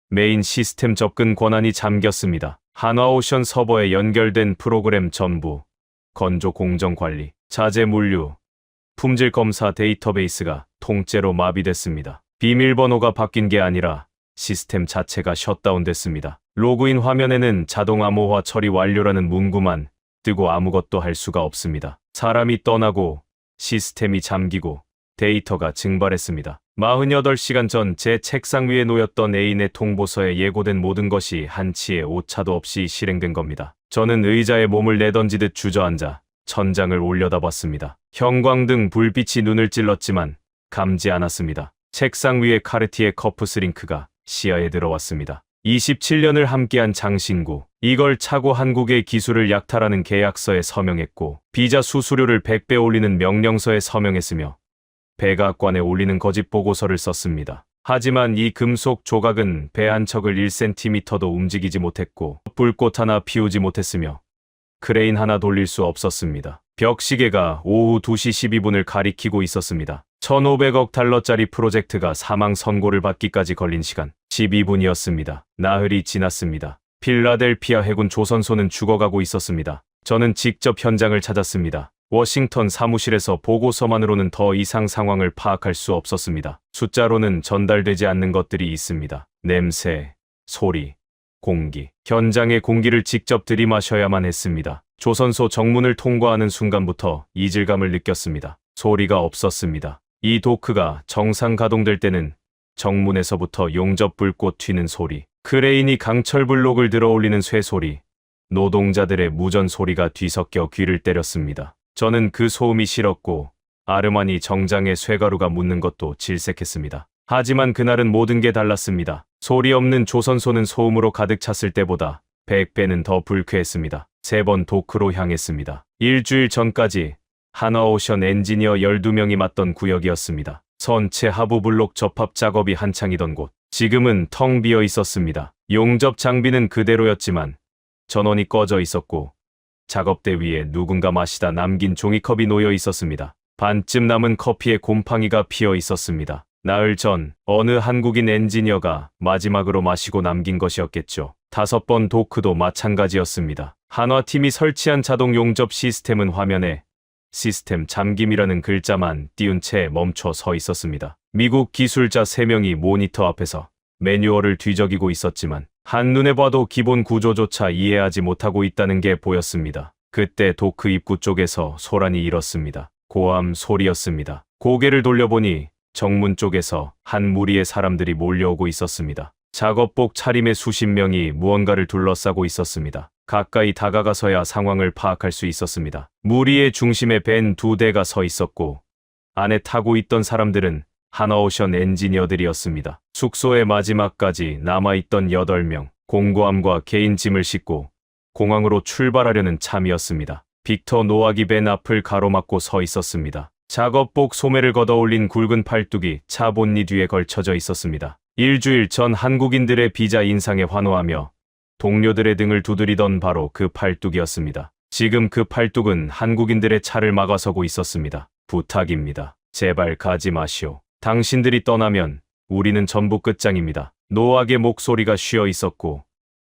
메인 시스템 접근 권한이 잠겼습니다. 한화오션 서버에 연결된 프로그램 전부, 건조 공정 관리, 자재 물류, 품질 검사 데이터베이스가 통째로 마비됐습니다. 비밀번호가 바뀐 게 아니라 시스템 자체가 셧다운됐습니다. 로그인 화면에는 자동 암호화 처리 완료라는 문구만 뜨고 아무것도 할 수가 없습니다. 사람이 떠나고 시스템이 잠기고 데이터가 증발했습니다. 48시간 전 제 책상 위에 놓였던 애인의 통보서에 예고된 모든 것이 한치의 오차도 없이 실행된 겁니다. 저는 의자에 몸을 내던지듯 주저앉아 천장을 올려다봤습니다. 형광등 불빛이 눈을 찔렀지만 감지 않았습니다. 책상 위에 카르티에 커프스링크가 시야에 들어왔습니다. 27년을 함께한 장신구, 이걸 차고 한국의 기술을 약탈하는 계약서에 서명했고 비자 수수료를 100배 올리는 명령서에 서명했으며 백악관에 올리는 거짓 보고서를 썼습니다. 하지만 이 금속 조각은 배 한 척을 1cm도 움직이지 못했고 불꽃 하나 피우지 못했으며 크레인 하나 돌릴 수 없었습니다. 벽시계가 오후 2시 12분을 가리키고 있었습니다. 1,500억 달러짜리 프로젝트가 사망 선고를 받기까지 걸린 시간 12분이었습니다. 나흘이 지났습니다. 필라델피아 해군 조선소는 죽어가고 있었습니다. 저는 직접 현장을 찾았습니다. 워싱턴 사무실에서 보고서만으로는 더 이상 상황을 파악할 수 없었습니다. 숫자로는 전달되지 않는 것들이 있습니다. 냄새, 소리, 공기. 현장의 공기를 직접 들이마셔야만 했습니다. 조선소 정문을 통과하는 순간부터 이질감을 느꼈습니다. 소리가 없었습니다. 이 도크가 정상 가동될 때는 정문에서부터 용접 불꽃 튀는 소리, 크레인이 강철 블록을 들어 올리는 쇠소리, 노동자들의 무전 소리가 뒤섞여 귀를 때렸습니다. 저는 그 소음이 싫었고 아르마니 정장에 쇠가루가 묻는 것도 질색했습니다. 하지만 그날은 모든 게 달랐습니다. 소리 없는 조선소는 소음으로 가득 찼을 때보다 100배는 더 불쾌했습니다. 3번 도크로 향했습니다. 일주일 전까지 하나오션 엔지니어 12명이 맡던 구역이었습니다. 선체 하부 블록 접합 작업이 한창이던 곳. 지금은 텅 비어 있었습니다. 용접 장비는 그대로였지만 전원이 꺼져 있었고 작업대 위에 누군가 마시다 남긴 종이컵이 놓여 있었습니다. 반쯤 남은 커피에 곰팡이가 피어 있었습니다. 나흘 전 어느 한국인 엔지니어가 마지막으로 마시고 남긴 것이었겠죠. 5번 도크도 마찬가지였습니다. 한화팀이 설치한 자동 용접 시스템은 화면에 시스템 잠김이라는 글자만 띄운 채 멈춰 서 있었습니다. 미국 기술자 3명이 모니터 앞에서 매뉴얼을 뒤적이고 있었지만 한눈에 봐도 기본 구조조차 이해하지 못하고 있다는 게 보였습니다. 그때 도크 입구 쪽에서 소란이 일었습니다. 고함 소리였습니다. 고개를 돌려보니 정문 쪽에서 한 무리의 사람들이 몰려오고 있었습니다. 작업복 차림의 수십 명이 무언가를 둘러싸고 있었습니다. 가까이 다가가서야 상황을 파악할 수 있었습니다. 무리의 중심에 벤 2대가 서 있었고 안에 타고 있던 사람들은 하나오션 엔지니어들이었습니다. 숙소의 마지막까지 남아있던 8명, 공고함과 개인 짐을 싣고 공항으로 출발하려는 참이었습니다. 빅터 노악이 벤 앞을 가로막고 서 있었습니다. 작업복 소매를 걷어올린 굵은 팔뚝이 차 본니 뒤에 걸쳐져 있었습니다. 일주일 전 한국인들의 비자 인상에 환호하며 동료들의 등을 두드리던 바로 그 팔뚝이었습니다. 지금 그 팔뚝은 한국인들의 차를 막아서고 있었습니다. 부탁입니다. 제발 가지 마시오. 당신들이 떠나면 우리는 전부 끝장입니다. 노악의 목소리가 쉬어 있었고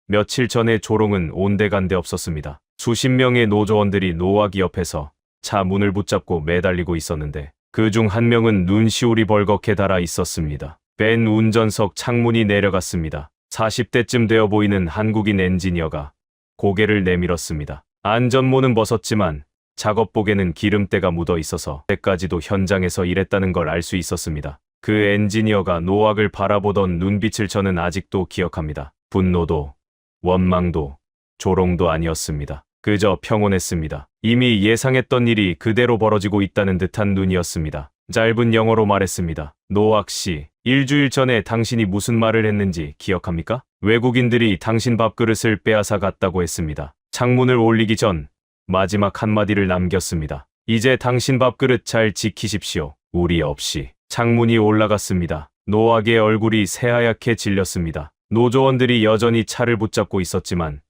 며칠 전에 조롱은 온데간데 없었습니다. 수십 명의 노조원들이 노악 옆에서 차 문을 붙잡고 매달리고 있었는데 그중 한 명은 눈시울이 벌겋게 달아 있었습니다. 벤 운전석 창문이 내려갔습니다. 40대쯤 되어 보이는 한국인 엔지니어가 고개를 내밀었습니다. 안전모는 벗었지만 작업복에는 기름때가 묻어 있어서 때까지도 현장에서 일했다는 걸 알 수 있었습니다. 그 엔지니어가 노악을 바라보던 눈빛을 저는 아직도 기억합니다. 분노도, 원망도, 조롱도 아니었습니다. 그저 평온했습니다. 이미 예상했던 일이 그대로 벌어지고 있다는 듯한 눈이었습니다. 짧은 영어로 말했습니다. 노악 씨, 일주일 전에 당신이 무슨 말을 했는지 기억합니까? 외국인들이 당신 밥그릇을 빼앗아 갔다고 했습니다. 창문을 올리기 전 마지막 한마디를 남겼습니다. 이제 당신 밥그릇 잘 지키십시오. 우리 없이. 창문이 올라갔습니다. 노악의 얼굴이 새하얗게 질렸습니다. 노조원들이 여전히 차를 붙잡고 있었지만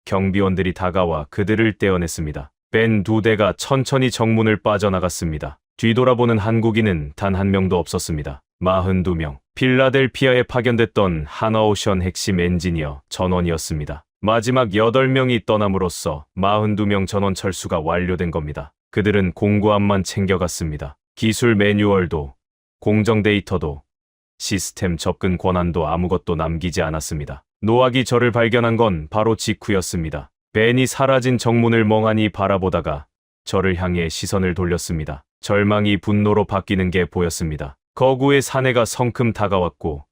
경비원들이 다가와 그들을 떼어냈습니다. 벤 2대가 천천히 정문을 빠져나갔습니다. 뒤돌아보는 한국인은 단 한 명도 없었습니다. 42명. 필라델피아에 파견됐던 하나오션 핵심 엔지니어 전원이었습니다. 마지막 8명이 떠남으로써 42명 전원 철수가 완료된 겁니다. 그들은 공구함만 챙겨갔습니다. 기술 매뉴얼도, 공정 데이터도, 시스템 접근 권한도 아무것도 남기지 않았습니다. 노악이 저를 발견한 건 바로 직후였습니다. 벤이 사라진 정문을 멍하니 바라보다가 저를 향해 시선을 돌렸습니다. 절망이 분노로 바뀌는 게 보였습니다. 거구의 사내가 성큼 다가왔고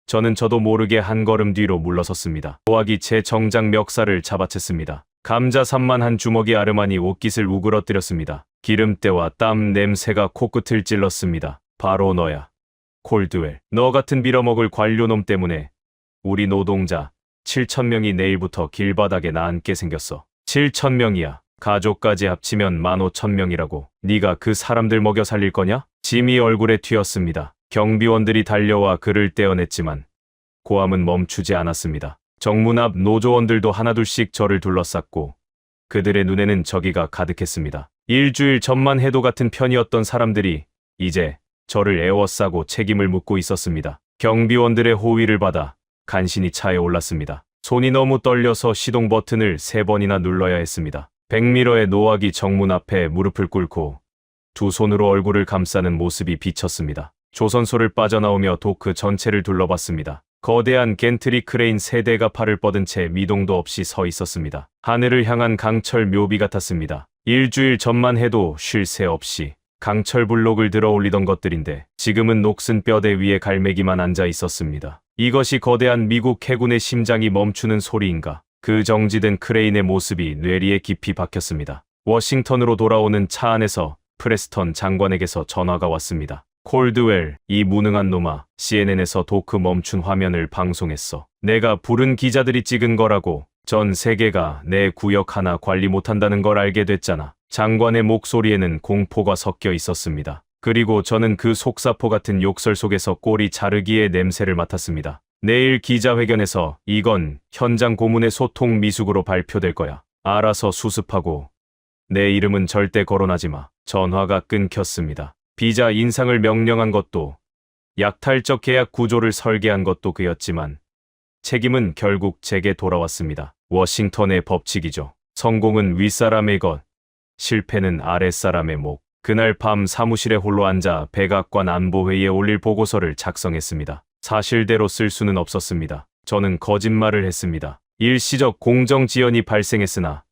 저는 저도 모르게 한 걸음 뒤로 물러섰습니다. 노악이 제 정장 멱살을 잡아챘습니다. 감자삼만 한 주먹이 아르마니 옷깃을 우그러뜨렸습니다. 기름때와 땀 냄새가 코끝을 찔렀습니다. 바로 너야. 콜드웰. 너 같은 빌어먹을 관료놈 때문에 우리 노동자 7,000명이 내일부터 길바닥에 나앉게 생겼어. 7,000명이야. 가족까지 합치면 15,000명이라고. 네가 그 사람들 먹여 살릴 거냐? 짐이 얼굴에 튀었습니다. 경비원들이 달려와 그를 떼어냈지만 고함은 멈추지 않았습니다. 정문 앞 노조원들도 하나둘씩 저를 둘러쌌고 그들의 눈에는 저기가 가득했습니다. 일주일 전만 해도 같은 편이었던 사람들이 이제 저를 에워싸고 책임을 묻고 있었습니다. 경비원들의 호위를 받아 간신히 차에 올랐습니다. 손이 너무 떨려서 시동 버튼을 3번이나 눌러야 했습니다. 100m의 노악이 정문 앞에 무릎을 꿇고 두 손으로 얼굴을 감싸는 모습이 비쳤습니다. 조선소를 빠져나오며 도크 전체를 둘러봤습니다. 거대한 겐트리 크레인 3대가 팔을 뻗은 채 미동도 없이 서 있었습니다. 하늘을 향한 강철 묘비 같았습니다. 일주일 전만 해도 쉴 새 없이 강철 블록을 들어 올리던 것들인데 지금은 녹슨 뼈대 위에 갈매기만 앉아 있었습니다. 이것이 거대한 미국 해군의 심장이 멈추는 소리인가? 그 정지된 크레인의 모습이 뇌리에 깊이 박혔습니다. 워싱턴으로 돌아오는 차 안에서 프레스턴 장관에게서 전화가 왔습니다. 콜드웰, 이 무능한 놈아, CNN에서 도크 멈춘 화면을 방송했어. 내가 부른 기자들이 찍은 거라고. 전 세계가 내 구역 하나 관리 못한다는 걸 알게 됐잖아. 장관의 목소리에는 공포가 섞여 있었습니다. 그리고 저는 그 속사포 같은 욕설 속에서 꼬리 자르기의 냄새를 맡았습니다. 내일 기자회견에서 이건 현장 고문의 소통 미숙으로 발표될 거야. 알아서 수습하고. 내 이름은 절대 거론하지 마. 전화가 끊겼습니다. 비자 인상을 명령한 것도, 약탈적 계약 구조를 설계한 것도 그였지만 책임은 결국 제게 돌아왔습니다. 워싱턴의 법칙이죠. 성공은 윗사람의 것, 실패는 아랫사람의 목. 그날 밤 사무실에 홀로 앉아 백악관 안보회의에 올릴 보고서를 작성했습니다. 사실대로 쓸 수는 없었습니다. 저는 거짓말을 했습니다. 일시적 공정 지연이 발생했으나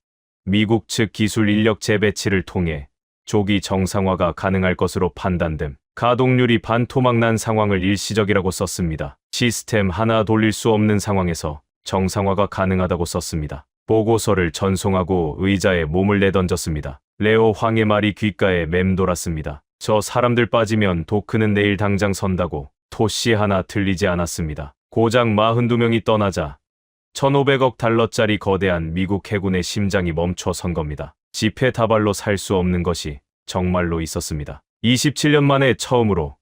미국 측 기술 인력 재배치를 통해 조기 정상화가 가능할 것으로 판단됨. 가동률이 반토막 난 상황을 일시적이라고 썼습니다. 시스템 하나 돌릴 수 없는 상황에서 정상화가 가능하다고 썼습니다. 보고서를 전송하고 의자에 몸을 내던졌습니다. 레오 황의 말이 귓가에 맴돌았습니다. 저 사람들 빠지면 도크는 내일 당장 선다고. 토시 하나 틀리지 않았습니다. 고작 42명이 떠나자 1,500억 달러짜리 거대한 미국 해군의 심장이 멈춰 선 겁니다. 지폐 다발로 살 수 없는 것이 정말로 있었습니다. 27년 만에 처음으로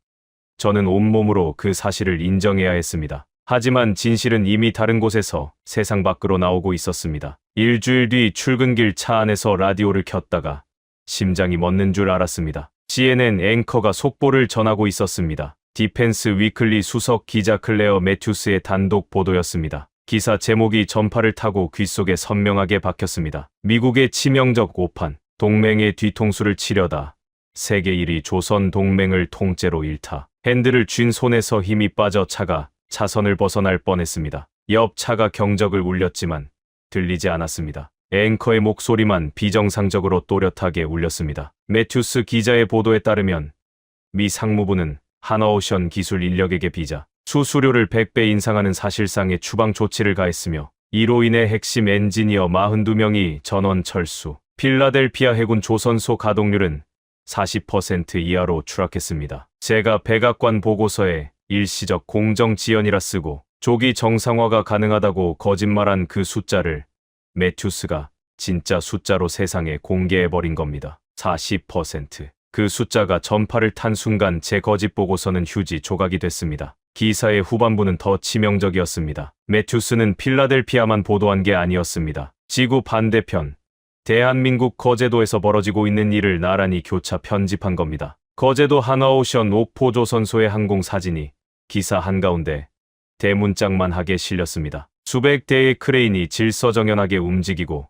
저는 온몸으로 그 사실을 인정해야 했습니다. 하지만 진실은 이미 다른 곳에서 세상 밖으로 나오고 있었습니다. 일주일 뒤 출근길 차 안에서 라디오를 켰다가 심장이 멎는 줄 알았습니다. CNN 앵커가 속보를 전하고 있었습니다. 디펜스 위클리 수석 기자 클레어 매튜스의 단독 보도였습니다. 기사 제목이 전파를 타고 귓속에 선명하게 박혔습니다. 미국의 치명적 오판, 동맹의 뒤통수를 치려다 세계 1위 조선 동맹을 통째로 잃다. 핸들을 쥔 손에서 힘이 빠져 차가 차선을 벗어날 뻔했습니다. 옆 차가 경적을 울렸지만 들리지 않았습니다. 앵커의 목소리만 비정상적으로 또렷하게 울렸습니다. 매튜스 기자의 보도에 따르면 미 상무부는 하나오션 기술 인력에게 비자 수수료를 100배 인상하는 사실상의 추방 조치를 가했으며 이로 인해 핵심 엔지니어 42명이 전원 철수. 필라델피아 해군 조선소 가동률은 40% 이하로 추락했습니다. 제가 백악관 보고서에 일시적 공정 지연이라 쓰고 조기 정상화가 가능하다고 거짓말한 그 숫자를 매튜스가 진짜 숫자로 세상에 공개해버린 겁니다. 40%. 그 숫자가 전파를 탄 순간 제 거짓 보고서는 휴지 조각이 됐습니다. 기사의 후반부는 더 치명적이었습니다. 매튜스는 필라델피아만 보도한 게 아니었습니다. 지구 반대편, 대한민국 거제도에서 벌어지고 있는 일을 나란히 교차 편집한 겁니다. 거제도 하나오션 옥포조선소의 항공 사진이 기사 한가운데 대문짝만하게 실렸습니다. 수백 대의 크레인이 질서정연하게 움직이고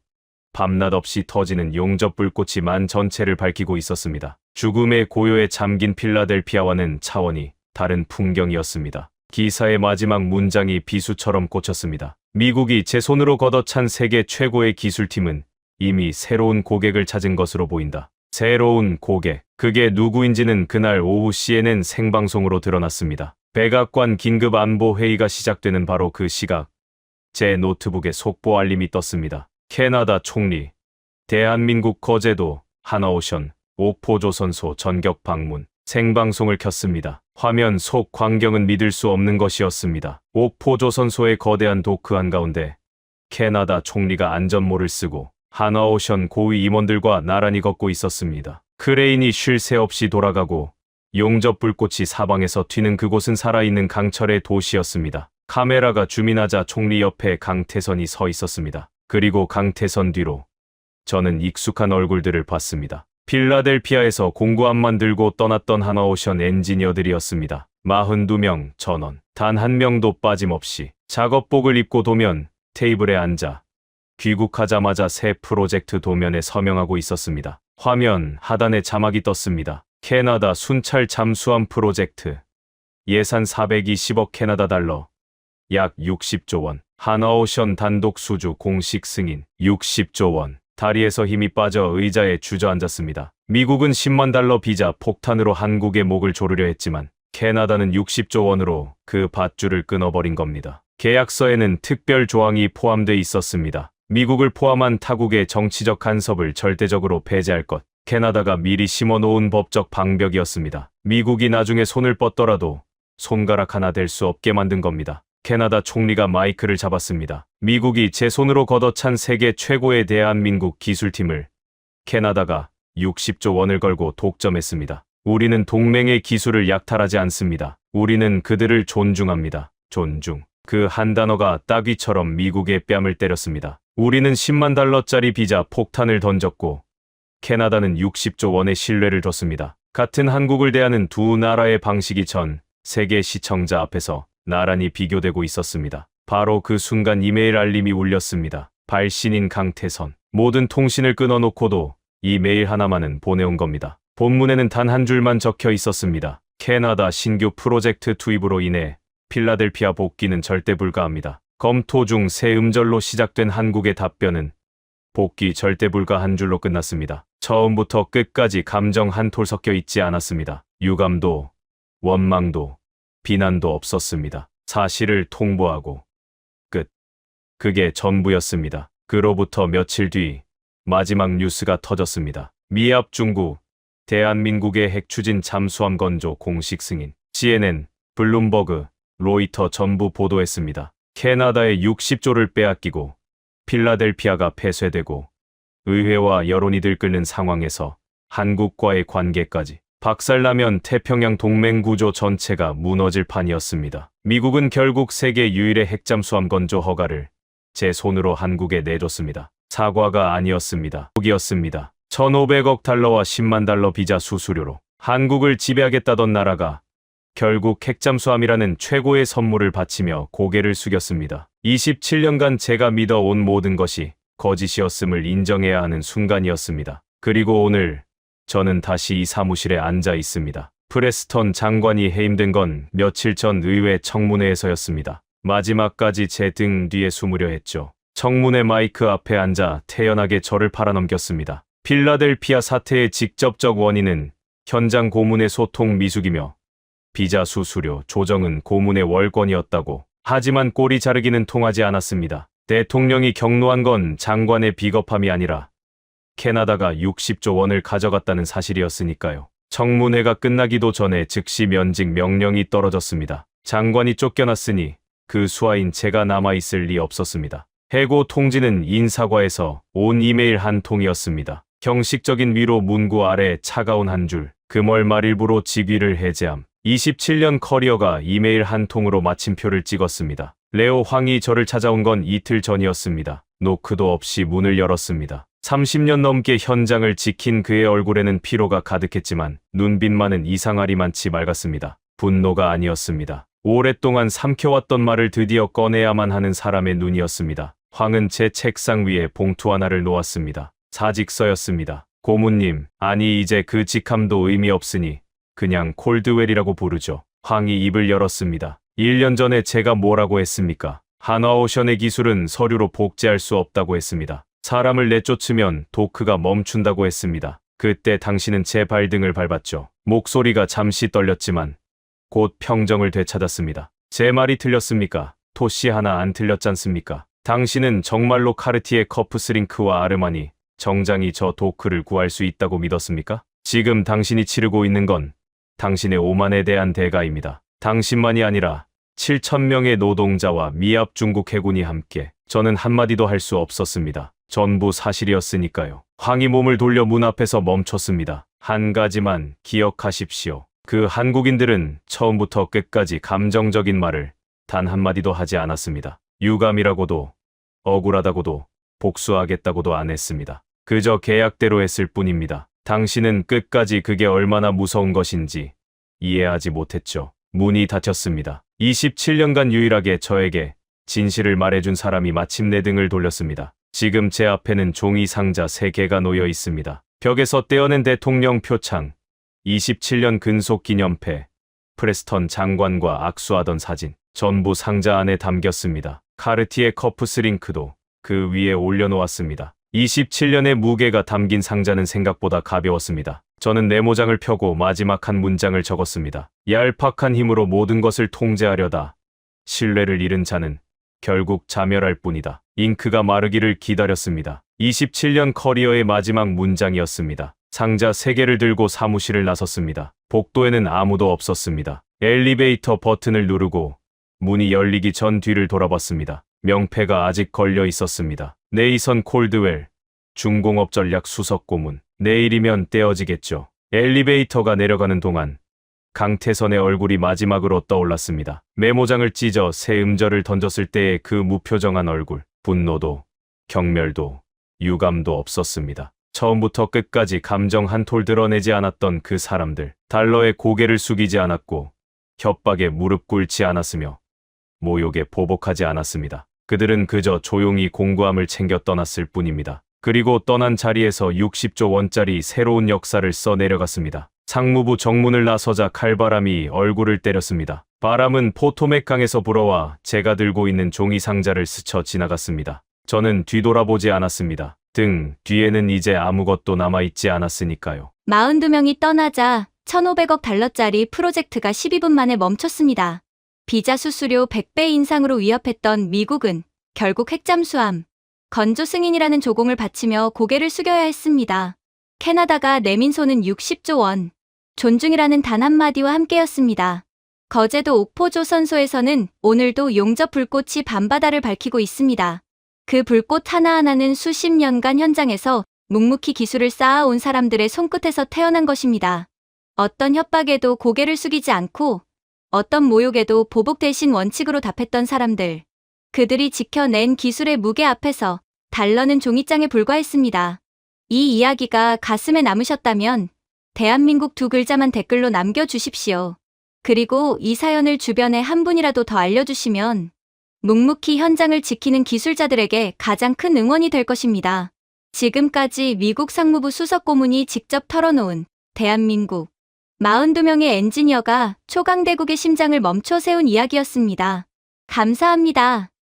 밤낮 없이 터지는 용접 불꽃이 만 전체를 밝히고 있었습니다. 죽음의 고요에 잠긴 필라델피아와는 차원이 다른 풍경이었습니다. 기사의 마지막 문장이 비수처럼 꽂혔습니다. 미국이 제 손으로 걷어찬 세계 최고의 기술팀은 이미 새로운 고객을 찾은 것으로 보인다. 새로운 고객. 그게 누구인지는 그날 오후 CNN 생방송으로 드러났습니다. 백악관 긴급 안보 회의가 시작되는 바로 그 시각, 제 노트북에 속보 알림이 떴습니다. 캐나다 총리, 대한민국 거제도, 하나오션, 옥포조선소 전격 방문. 생방송을 켰습니다. 화면 속 광경은 믿을 수 없는 것이었습니다. 옥포조선소의 거대한 도크 한가운데 캐나다 총리가 안전모를 쓰고 하나오션 고위 임원들과 나란히 걷고 있었습니다. 크레인이 쉴 새 없이 돌아가고 용접 불꽃이 사방에서 튀는 그곳은 살아있는 강철의 도시였습니다. 카메라가 줌인하자 총리 옆에 강태선이 서 있었습니다. 그리고 강태선 뒤로 저는 익숙한 얼굴들을 봤습니다. 필라델피아에서 공구함만 들고 떠났던 하나오션 엔지니어들이었습니다. 42명 전원, 단 한 명도 빠짐없이 작업복을 입고 도면 테이블에 앉아 귀국하자마자 새 프로젝트 도면에 서명하고 있었습니다. 화면 하단에 자막이 떴습니다. 캐나다 순찰 잠수함 프로젝트. 예산 420억 캐나다 달러. 약 60조 원. 하나오션 단독 수주 공식 승인. 60조 원. 다리에서 힘이 빠져 의자에 주저앉았습니다. 미국은 10만 달러 비자 폭탄으로 한국의 목을 조르려 했지만 캐나다는 60조 원으로 그 밧줄을 끊어버린 겁니다. 계약서에는 특별 조항이 포함돼 있었습니다. 미국을 포함한 타국의 정치적 간섭을 절대적으로 배제할 것. 캐나다가 미리 심어놓은 법적 방벽이었습니다. 미국이 나중에 손을 뻗더라도 손가락 하나 댈 수 없게 만든 겁니다. 캐나다 총리가 마이크를 잡았습니다. 미국이 제 손으로 걷어찬 세계 최고의 대한민국 기술팀을 캐나다가 60조 원을 걸고 독점했습니다. 우리는 동맹의 기술을 약탈하지 않습니다. 우리는 그들을 존중합니다. 존중. 그 한 단어가 따귀처럼 미국의 뺨을 때렸습니다. 우리는 10만 달러짜리 비자 폭탄을 던졌고 캐나다는 60조 원의 신뢰를 줬습니다. 같은 한국을 대하는 두 나라의 방식이 전 세계 시청자 앞에서 나란히 비교되고 있었습니다. 바로 그 순간 이메일 알림이 울렸습니다. 발신인 강태선. 모든 통신을 끊어놓고도 이 메일 하나만은 보내온 겁니다. 본문에는 단 한 줄만 적혀 있었습니다. 캐나다 신규 프로젝트 투입으로 인해 필라델피아 복귀는 절대 불가합니다. 검토 중 새 음절로 시작된 한국의 답변은 복귀 절대 불가 한 줄로 끝났습니다. 처음부터 끝까지 감정 한 톨 섞여 있지 않았습니다. 유감도, 원망도, 비난도 없었습니다. 사실을 통보하고 끝. 그게 전부였습니다. 그로부터 며칠 뒤 마지막 뉴스가 터졌습니다. 미합 중국, 대한민국의 핵추진 잠수함 건조 공식 승인. CNN, 블룸버그, 로이터 전부 보도했습니다. 캐나다의 60조를 빼앗기고 필라델피아가 폐쇄되고 의회와 여론이 들끓는 상황에서 한국과의 관계까지 박살나면 태평양 동맹 구조 전체가 무너질 판이었습니다. 미국은 결국 세계 유일의 핵잠수함 건조 허가를 제 손으로 한국에 내줬습니다. 사과가 아니었습니다. 북이었습니다. 1,500억 달러와 10만 달러 비자 수수료로 한국을 지배하겠다던 나라가 결국 핵잠수함이라는 최고의 선물을 바치며 고개를 숙였습니다. 27년간 제가 믿어온 모든 것이 거짓이었음을 인정해야 하는 순간이었습니다. 그리고 오늘 저는 다시 이 사무실에 앉아 있습니다. 프레스턴 장관이 해임된 건 며칠 전 의회 청문회에서였습니다. 마지막까지 제 등 뒤에 숨으려 했죠. 청문회 마이크 앞에 앉아 태연하게 저를 팔아넘겼습니다. 필라델피아 사태의 직접적 원인은 현장 고문의 소통 미숙이며 비자 수수료 조정은 고문의 월권이었다고. 하지만 꼬리 자르기는 통하지 않았습니다. 대통령이 경로한 건 장관의 비겁함이 아니라 캐나다가 60조 원을 가져갔다는 사실이었으니까요. 청문회가 끝나기도 전에 즉시 면직 명령이 떨어졌습니다. 장관이 쫓겨났으니 그 수하인 제가 남아있을 리 없었습니다. 해고 통지는 인사과에서 온 이메일 한 통이었습니다. 형식적인 위로 문구 아래 차가운 한 줄. 금월 말일부로 직위를 해제함. 27년 커리어가 이메일 한 통으로 마침표를 찍었습니다. 레오 황이 저를 찾아온 건 이틀 전이었습니다. 노크도 없이 문을 열었습니다. 30년 넘게 현장을 지킨 그의 얼굴에는 피로가 가득했지만 눈빛만은 이상하리만치 맑았습니다. 분노가 아니었습니다. 오랫동안 삼켜왔던 말을 드디어 꺼내야만 하는 사람의 눈이었습니다. 황은 제 책상 위에 봉투 하나를 놓았습니다. 사직서였습니다. 고문님, 아니 이제 그 직함도 의미 없으니 그냥 콜드웰이라고 부르죠. 황이 입을 열었습니다. 1년 전에 제가 뭐라고 했습니까? 한화오션의 기술은 서류로 복제할 수 없다고 했습니다. 사람을 내쫓으면 도크가 멈춘다고 했습니다. 그때 당신은 제 발등을 밟았죠. 목소리가 잠시 떨렸지만 곧 평정을 되찾았습니다. 제 말이 틀렸습니까? 토시 하나 안 틀렸잖습니까? 당신은 정말로 카르티에 커프스링크와 아르마니, 정장이 저 도크를 구할 수 있다고 믿었습니까? 지금 당신이 치르고 있는 건 당신의 오만에 대한 대가입니다. 당신만이 아니라 7,000명의 노동자와 미합 중국 해군이 함께. 저는 한마디도 할 수 없었습니다. 전부 사실이었으니까요. 황이 몸을 돌려 문 앞에서 멈췄습니다. 한 가지만 기억하십시오. 그 한국인들은 처음부터 끝까지 감정적인 말을 단 한마디도 하지 않았습니다. 유감이라고도 억울하다고도 복수하겠다고도 안 했습니다. 그저 계약대로 했을 뿐입니다. 당신은 끝까지 그게 얼마나 무서운 것인지 이해하지 못했죠. 문이 닫혔습니다. 27년간 유일하게 저에게 진실을 말해준 사람이 마침내 등을 돌렸습니다. 지금 제 앞에는 종이 상자 3개가 놓여 있습니다. 벽에서 떼어낸 대통령 표창, 27년 근속 기념패, 프레스턴 장관과 악수하던 사진, 전부 상자 안에 담겼습니다. 카르티에 커프스링크도 그 위에 올려놓았습니다. 27년의 무게가 담긴 상자는 생각보다 가벼웠습니다. 저는 메모장을 펴고 마지막 한 문장을 적었습니다. 얄팍한 힘으로 모든 것을 통제하려다 신뢰를 잃은 자는 결국 자멸할 뿐이다. 잉크가 마르기를 기다렸습니다. 27년 커리어의 마지막 문장이었습니다. 상자 3개를 들고 사무실을 나섰습니다. 복도에는 아무도 없었습니다. 엘리베이터 버튼을 누르고 문이 열리기 전 뒤를 돌아봤습니다. 명패가 아직 걸려 있었습니다. 네이선 콜드웰, 중공업 전략 수석 고문. 내일이면 떼어지겠죠. 엘리베이터가 내려가는 동안 강태선의 얼굴이 마지막으로 떠올랐습니다. 메모장을 찢어 새 음절을 던졌을 때의 그 무표정한 얼굴. 분노도, 경멸도, 유감도 없었습니다. 처음부터 끝까지 감정 한 톨 드러내지 않았던 그 사람들. 달러에 고개를 숙이지 않았고 협박에 무릎 꿇지 않았으며 모욕에 보복하지 않았습니다. 그들은 그저 조용히 공구함을 챙겨 떠났을 뿐입니다. 그리고 떠난 자리에서 60조 원짜리 새로운 역사를 써 내려갔습니다. 상무부 정문을 나서자 칼바람이 얼굴을 때렸습니다. 바람은 포토맥 강에서 불어와 제가 들고 있는 종이 상자를 스쳐 지나갔습니다. 저는 뒤돌아보지 않았습니다. 등 뒤에는 이제 아무것도 남아있지 않았으니까요. 42명이 떠나자 1,500억 달러짜리 프로젝트가 12분 만에 멈췄습니다. 비자 수수료 100배 인상으로 위협했던 미국은 결국 핵잠수함, 건조 승인이라는 조공을 바치며 고개를 숙여야 했습니다. 캐나다가 내민 손은 60조 원, 존중이라는 단 한마디와 함께였습니다. 거제도 옥포조선소에서는 오늘도 용접 불꽃이 밤바다를 밝히고 있습니다. 그 불꽃 하나하나는 수십 년간 현장에서 묵묵히 기술을 쌓아온 사람들의 손끝에서 태어난 것입니다. 어떤 협박에도 고개를 숙이지 않고 어떤 모욕에도 보복 대신 원칙으로 답했던 사람들. 그들이 지켜낸 기술의 무게 앞에서 달러는 종이장에 불과했습니다. 이 이야기가 가슴에 남으셨다면 대한민국 2글자만 댓글로 남겨주십시오. 그리고 이 사연을 주변에 한 분이라도 더 알려주시면 묵묵히 현장을 지키는 기술자들에게 가장 큰 응원이 될 것입니다. 지금까지 미국 상무부 수석고문이 직접 털어놓은 대한민국 42명의 엔지니어가 초강대국의 심장을 멈춰 세운 이야기였습니다. 감사합니다.